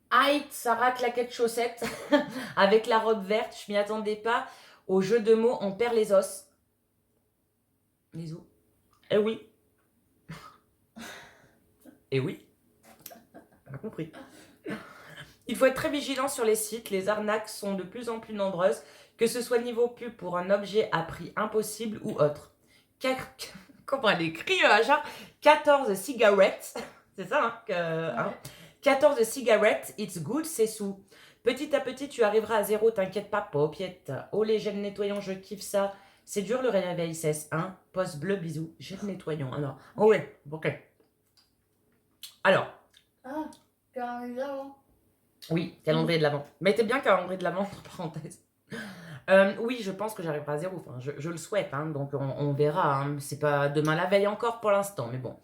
aïe, Sarah, claquette chaussette avec la robe verte, je m'y attendais pas. Au jeu de mots, on perd les os. Les os. Eh oui. Eh oui. On a compris. Il faut être très vigilant sur les sites. Les arnaques sont de plus en plus nombreuses, que ce soit niveau pub pour un objet à prix impossible ou autre. Comment elle écrit, genre 14 cigarettes. C'est ça, hein, 14 cigarettes, it's good, c'est sous. Petit à petit, tu arriveras à 0, t'inquiète pas, paupiette. Oh, les gels nettoyants, je kiffe ça. C'est dur le réveil cesse, hein. Poste bleu, bisous. Gel nettoyant, alors. Oh ouais, ok. Alors, Ah, calendrier de l'Avent. oui, calendrier de l'Avent. Mettez bien calendrier de l'Avent entre parenthèses. Oui, je pense que j'arriverai à 0. Enfin, je le souhaite, hein, donc on verra. Hein. C'est pas demain la veille encore pour l'instant, mais bon.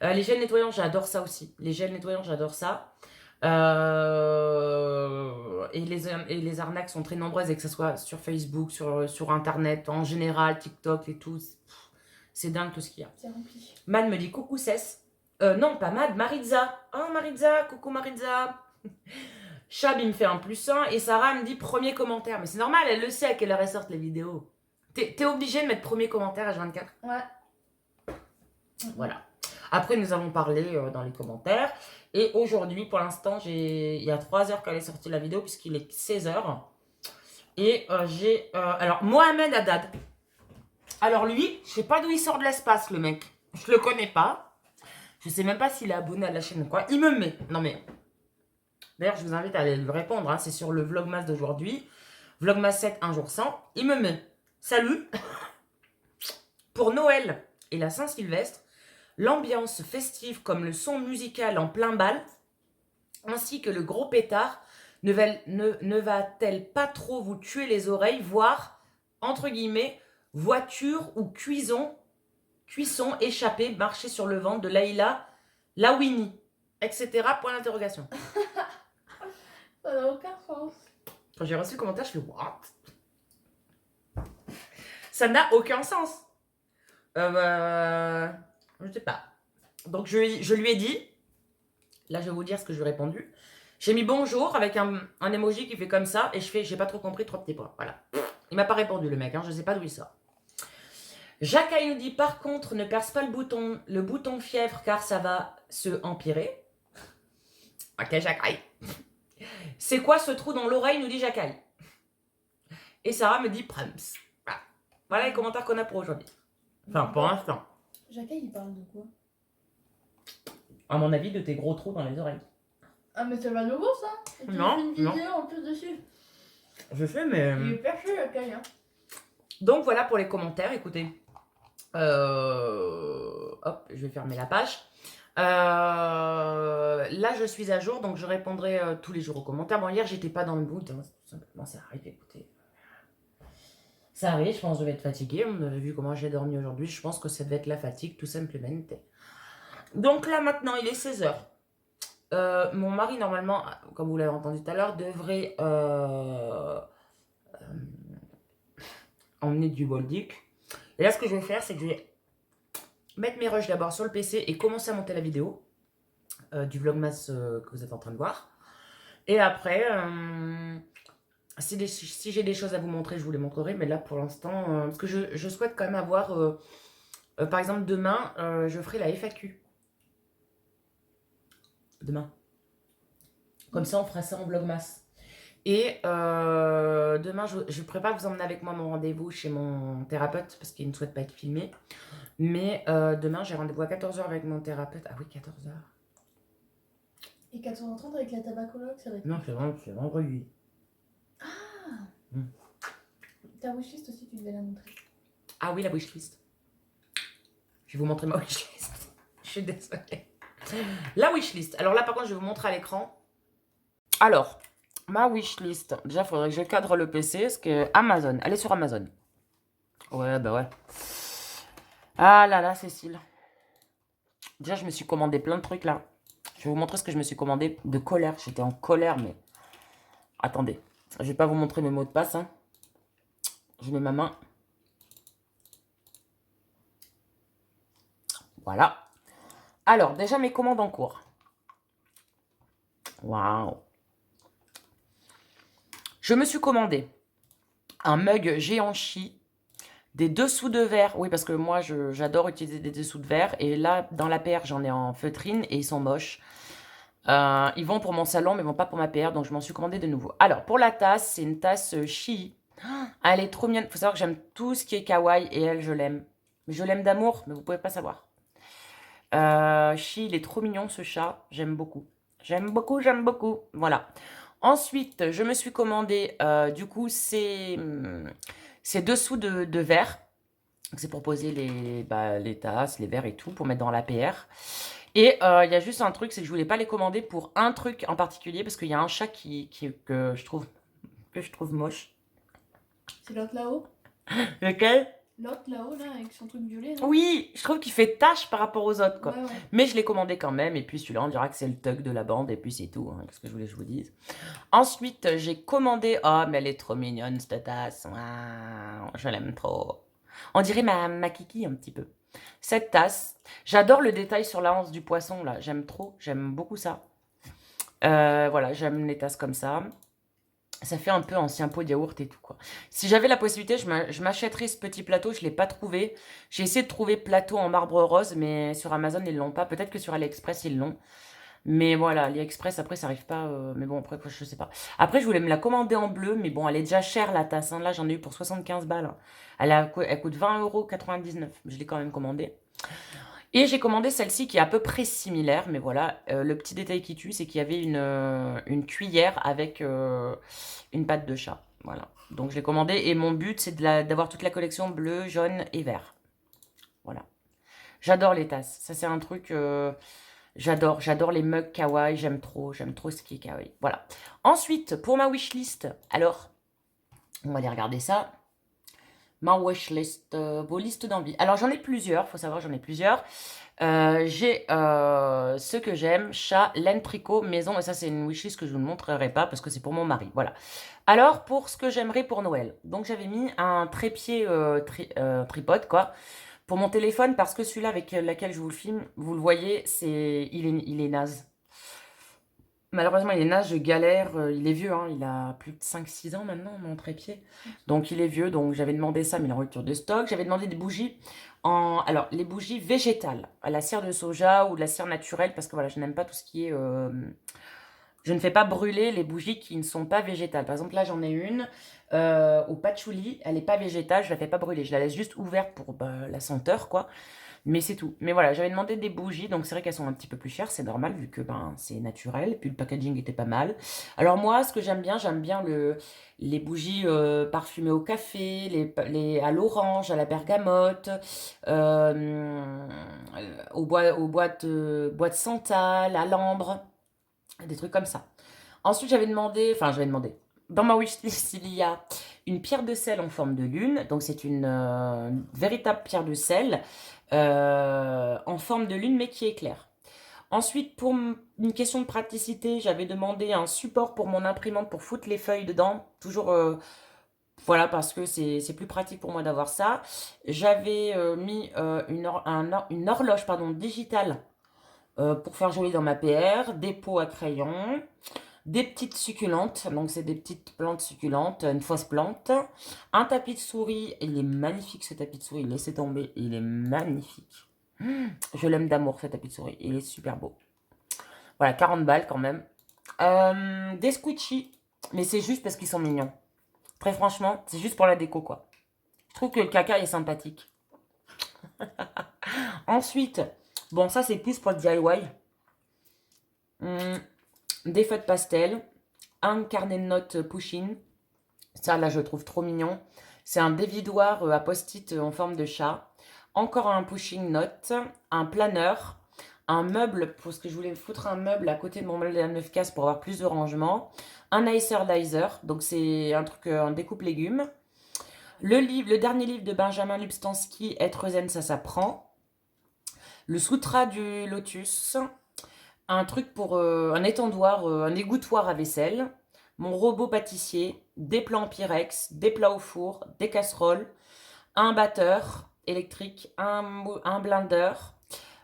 Les gels nettoyants, j'adore ça aussi. Les gels nettoyants, j'adore ça. Et les arnaques sont très nombreuses, et que ce soit sur Facebook, sur Internet, en général, TikTok et tout. C'est dingue tout ce qu'il y a. C'est rempli. Mad me dit coucou Cess. Non, pas Mad, Maritza. Oh Maritza, coucou Maritza. Chab, il me fait un +1 et Sarah me dit premier commentaire. Mais c'est normal, elle le sait à quelle heure elles sortent les vidéos. T'es obligé de mettre premier commentaire H24. Ouais. Voilà. Après, nous allons parler dans les commentaires. Et aujourd'hui, pour l'instant, il y a 3 heures qu'elle est sortie la vidéo, puisqu'il est 16 heures. Et j'ai... alors, Mohamed Haddad. Alors lui, je sais pas d'où il sort de l'espace, le mec. Je le connais pas. Je sais même pas s'il est abonné à la chaîne ou quoi. Il me met. Non mais... D'ailleurs, je vous invite à aller lui répondre. Hein. C'est sur le Vlogmas d'aujourd'hui. Vlogmas 7, un jour sans. Il me met. Salut. Pour Noël et la Saint-Sylvestre, l'ambiance festive comme le son musical en plein bal, ainsi que le gros pétard, ne va-t-elle pas trop vous tuer les oreilles, voire, entre guillemets, voiture ou cuisson échappée, marcher sur le ventre de Laïla, Lawini, etc. Point d'interrogation. Ça n'a aucun sens. Quand j'ai reçu le commentaire, je fais « What ?» Ça n'a aucun sens. Je sais pas. Donc je lui ai dit, là je vais vous dire ce que je lui ai répondu. J'ai mis bonjour avec un emoji qui fait comme ça et je fais j'ai pas trop compris, 3 petits points. Voilà. Il m'a pas répondu le mec, hein, je sais pas d'où il sort. Jacques nous dit par contre ne perce pas le bouton fièvre car ça va se empirer. Ok Jacques. C'est quoi ce trou dans l'oreille nous dit Jacques. Et Sarah me dit Prams. Voilà les commentaires qu'on a pour aujourd'hui. Enfin pour l'instant. Jacques, il parle de quoi? À mon avis de tes gros trous dans les oreilles. Ah mais c'est pas nouveau ça. Et tu Non, fais une non. vidéo en plus dessus. Je sais mais... Il est perché Jacques, hein. Donc voilà pour les commentaires, écoutez. Hop, je vais fermer la page. Là, je suis à jour, donc je répondrai tous les jours aux commentaires. Bon, hier, j'étais pas dans le mood, hein, tout simplement, ça arrive, écoutez. Ça arrive, je pense que je vais être fatiguée. On avait vu comment j'ai dormi aujourd'hui. Je pense que ça devait être la fatigue, tout simplement. Donc là, maintenant, il est 16 h. Mon mari, normalement, comme vous l'avez entendu tout à l'heure, devrait emmener du boldic. Et là, ce que je vais faire, c'est que je vais mettre mes rushs d'abord sur le PC et commencer à monter la vidéo du vlogmas que vous êtes en train de voir. Et après, si j'ai des choses à vous montrer, je vous les montrerai. Mais là, pour l'instant, parce que je souhaite quand même avoir... par exemple, demain, je ferai la FAQ. Demain. Comme ça, on fera ça en vlogmas. Et demain, je ne pourrai pas vous emmener avec moi à mon rendez-vous chez mon thérapeute parce qu'il ne souhaite pas être filmé. Mais demain, j'ai rendez-vous à 14 h avec mon thérapeute. Ah oui, 14 h. Et 14h30 avec la tabacologue, ça va être... Non, c'est vendredi. Ta wishlist aussi, tu devais la montrer. Ah oui, la wishlist. Je vais vous montrer ma wishlist. Je suis désolée. La wishlist. Alors là, par contre, je vais vous montrer à l'écran. Alors, ma wishlist. Déjà, il faudrait que je cadre le PC. Parce que Amazon. Elle est sur Amazon. Ouais, bah ouais. Ah là là, Cécile. Déjà, je me suis commandé plein de trucs là. Je vais vous montrer ce que je me suis commandé de colère. J'étais en colère, mais... Attendez. Je vais pas vous montrer mes mots de passe. Hein. Je mets ma main. Voilà. Alors, déjà mes commandes en cours. Waouh. Je me suis commandé un mug géant chi, des dessous de verre. Oui, parce que moi, j'adore utiliser des dessous de verre. Et là, dans la PR, j'en ai en feutrine et ils sont moches. Ils vont pour mon salon, mais ils vont pas pour ma PR. Donc, je m'en suis commandé de nouveau. Alors, pour la tasse, c'est une tasse chi. Elle est trop mignonne. Il faut savoir que j'aime tout ce qui est kawaii et elle, je l'aime. Mais je l'aime d'amour, mais vous pouvez pas savoir. Chi, il est trop mignon ce chat. J'aime beaucoup. J'aime beaucoup, j'aime beaucoup. Voilà. Ensuite, je me suis commandé du coup ces dessous de verre. C'est pour poser les tasses, les verres et tout, pour mettre dans l'APR. Et il y a juste un truc, c'est que je voulais pas les commander pour un truc en particulier parce qu'il y a un chat que je trouve moche. C'est l'autre là-haut? Lequel? L'autre là-haut, là, avec son truc violet, là? Oui, je trouve qu'il fait tache par rapport aux autres, quoi. Ouais, ouais. Mais je l'ai commandé quand même, et puis celui-là, on dira que c'est le thug de la bande, et puis c'est tout, hein, qu'est-ce que je voulais que je vous dise. Ensuite, j'ai commandé... Oh, mais elle est trop mignonne, cette tasse. Waouh, je l'aime trop. On dirait ma kiki, un petit peu. Cette tasse, j'adore le détail sur la hanse du poisson, là. J'aime trop, j'aime beaucoup ça. Voilà, j'aime les tasses comme ça. Ça fait un peu ancien pot de yaourt et tout, quoi. Si j'avais la possibilité, je m'achèterais ce petit plateau. Je ne l'ai pas trouvé. J'ai essayé de trouver plateau en marbre rose, mais sur Amazon, ils l'ont pas. Peut-être que sur AliExpress, ils l'ont. Mais voilà, AliExpress, après, ça arrive pas. Mais bon, après, je sais pas. Après, je voulais me la commander en bleu, mais bon, elle est déjà chère, la tasse, hein. Là, j'en ai eu pour 75 balles. Elle coûte 20,99 €. Je l'ai quand même commandée. Et j'ai commandé celle-ci qui est à peu près similaire, mais voilà, le petit détail qui tue, c'est qu'il y avait une cuillère avec une patte de chat. Voilà, donc je l'ai commandé et mon but c'est d'avoir toute la collection bleu, jaune et vert. Voilà, j'adore les tasses, ça c'est un truc, j'adore les mugs kawaii, j'aime trop ce qui est kawaii. Voilà. Ensuite, pour ma wishlist, alors, on va aller regarder ça. Ma wishlist, vos listes d'envie. Alors j'en ai plusieurs, faut savoir, j'en ai plusieurs. J'ai ce que j'aime, chat, laine, tricot, maison, mais ça c'est une wishlist que je ne vous montrerai pas parce que c'est pour mon mari, voilà. Alors pour ce que j'aimerais pour Noël, donc j'avais mis un trépied tripode quoi, pour mon téléphone parce que celui-là avec lequel je vous le filme, vous le voyez, il est naze. Malheureusement, il est naze, je galère. Il est vieux, hein, il a plus de 5-6 ans maintenant, mon trépied. Donc, il est vieux, donc j'avais demandé ça, mais il est en rupture de stock. J'avais demandé des bougies Alors, les bougies végétales, à la cire de soja ou de la cire naturelle, parce que voilà, je n'aime pas tout ce qui est... Je ne fais pas brûler les bougies qui ne sont pas végétales. Par exemple, là, j'en ai une au patchouli. Elle n'est pas végétale, je la fais pas brûler. Je la laisse juste ouverte pour la senteur, quoi. Mais c'est tout. Mais voilà, j'avais demandé des bougies, donc c'est vrai qu'elles sont un petit peu plus chères, c'est normal vu que ben, c'est naturel, et puis le packaging était pas mal. Alors moi, ce que j'aime bien les bougies parfumées au café, à l'orange, à la bergamote, euh, boîte santal, à l'ambre, des trucs comme ça. Ensuite, j'avais demandé, dans ma wishlist, il y a une pierre de sel en forme de lune. Donc, c'est une véritable pierre de sel en forme de lune, mais qui éclaire. Ensuite, pour une question de praticité, j'avais demandé un support pour mon imprimante pour foutre les feuilles dedans. Toujours, voilà, parce que c'est plus pratique pour moi d'avoir ça. J'avais mis une horloge pardon, digitale pour faire joli dans ma PR, des pots à crayon, des petites succulentes, donc c'est des petites plantes succulentes, une fausse plante, un tapis de souris, il est magnifique ce tapis de souris, laissez tomber, il est magnifique. Je l'aime d'amour ce tapis de souris, il est super beau. Voilà, 40 balles quand même. Des squishies, mais c'est juste parce qu'ils sont mignons. Très franchement, c'est juste pour la déco quoi. Je trouve que le caca est sympathique. Ensuite, bon ça c'est plus pour le DIY. Des feuilles de pastel, un carnet de notes push-in. Ça, là, je le trouve trop mignon. C'est un dévidoir à post-it en forme de chat. Encore un pushing note, un planeur, un meuble, parce que je voulais foutre un meuble à côté de mon meuble à 9 cases pour avoir plus de rangement. Un icer dicer, donc c'est un truc en découpe légumes. Le dernier livre de Benjamin Lubstansky, Être zen, ça s'apprend. Le Sutra du Lotus, un truc pour un étendoir, un égouttoir à vaisselle, mon robot pâtissier, des plats en Pyrex, des plats au four, des casseroles, un batteur électrique, un blender,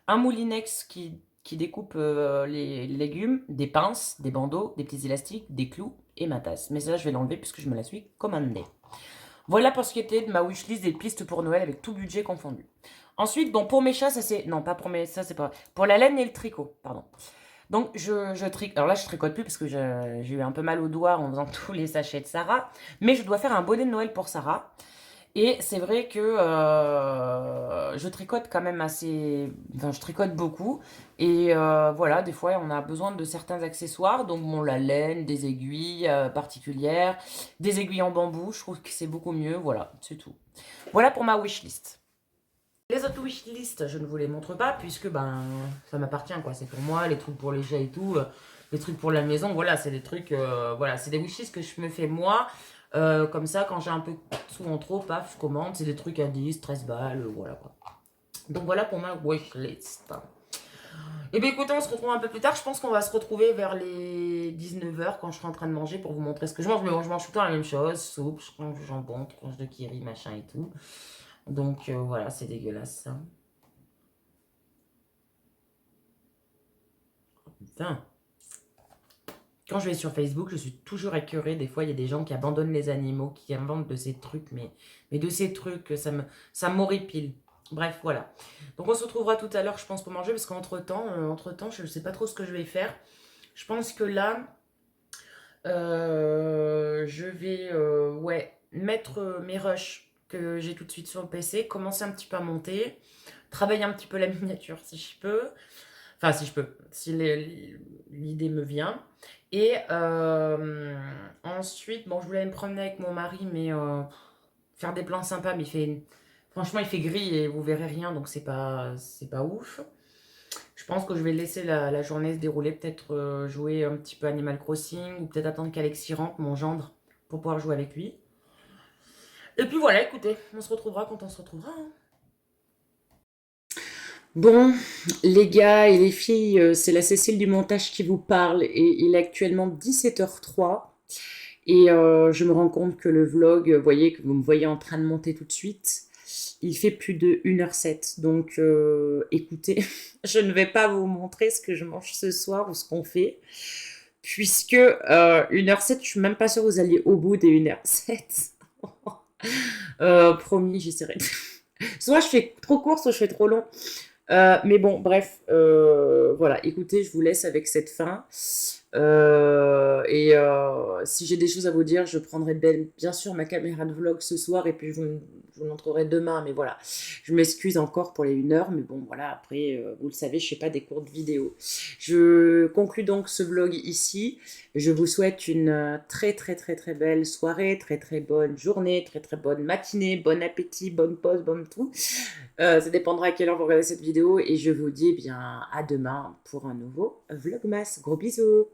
un moulinex qui découpe les légumes, des pinces, des bandeaux, des petits élastiques, des clous et ma tasse. Mais ça, je vais l'enlever puisque je me la suis commandée. Voilà pour ce qui était de ma wishlist des pistes pour Noël avec tout budget confondu. Ensuite, bon, pour mes chats, ça c'est... Non, pas pour mes... Ça c'est pas... Pour la laine et le tricot, pardon. Donc, je tricote. Alors là, je tricote plus parce que j'ai eu un peu mal au doigt en faisant tous les sachets de Sarah. Mais je dois faire un bonnet de Noël pour Sarah. Et c'est vrai que je tricote quand même assez... Enfin, je tricote beaucoup. Et voilà, des fois, on a besoin de certains accessoires. Donc, bon, la laine, des aiguilles particulières, des aiguilles en bambou. Je trouve que c'est beaucoup mieux. Voilà, c'est tout. Voilà pour ma wishlist. Les autres wishlists, je ne vous les montre pas puisque ben ça m'appartient quoi. C'est pour moi, les trucs pour les chats et tout, les trucs pour la maison, voilà, c'est des trucs, voilà, c'est des wishlists que je me fais moi. Comme ça, quand j'ai un peu de sous en trop, paf, je commande. C'est des trucs à 10, 13 balles, voilà quoi. Donc voilà pour ma wishlist. Et bien écoutez, on se retrouve un peu plus tard. Je pense qu'on va se retrouver vers les 19h quand je serai en train de manger pour vous montrer ce que je mange. Mais bon, je mange tout le temps la même chose. Soupe, jambon, tranche de kiri, machin et tout. Donc voilà, c'est dégueulasse ça. Putain. Quand je vais sur Facebook, je suis toujours écœurée. Des fois, il y a des gens qui abandonnent les animaux, qui inventent de ces trucs. Mais de ces trucs, ça m'horripile. Bref, voilà. Donc on se retrouvera tout à l'heure, je pense, pour manger. Parce qu'entre-temps, je ne sais pas trop ce que je vais faire. Je pense que là, je vais ouais, mettre mes rushs que j'ai tout de suite sur le PC, commencer un petit peu à monter, travailler un petit peu la miniature si je peux. Enfin, si je peux, si l'idée me vient. Et ensuite, bon, je voulais me promener avec mon mari, mais faire des plans sympas, mais franchement, il fait gris et vous verrez rien, donc c'est pas ouf. Je pense que je vais laisser la journée se dérouler, peut-être jouer un petit peu Animal Crossing, ou peut-être attendre qu'Alexis rentre, mon gendre, pour pouvoir jouer avec lui. Et puis voilà, écoutez, on se retrouvera quand on se retrouvera, hein. Bon, les gars et les filles, c'est la Cécile du montage qui vous parle et il est actuellement 17h03 et je me rends compte que le vlog, vous voyez, que vous me voyez en train de monter tout de suite, il fait plus de 1h07. Donc écoutez, je ne vais pas vous montrer ce que je mange ce soir ou ce qu'on fait puisque 1h07, je suis même pas sûre que vous alliez au bout des 1h07. Promis, j'essaierai. Soit je fais trop court, soit je fais trop long. Mais bon, bref, voilà, écoutez, je vous laisse avec cette fin. Et si j'ai des choses à vous dire, je prendrai bien sûr ma caméra de vlog ce soir et puis je vous montrerai demain. Mais voilà, je m'excuse encore pour les 1 heure, mais bon, voilà, après, vous le savez, je fais pas des courtes vidéos. Je conclue donc ce vlog ici. Je vous souhaite une très très très très belle soirée, très très bonne journée, très très bonne matinée, bon appétit, bonne pause, bon tout. Ça dépendra à quelle heure vous regardez cette vidéo et je vous dis eh bien à demain pour un nouveau Vlogmas. Gros bisous!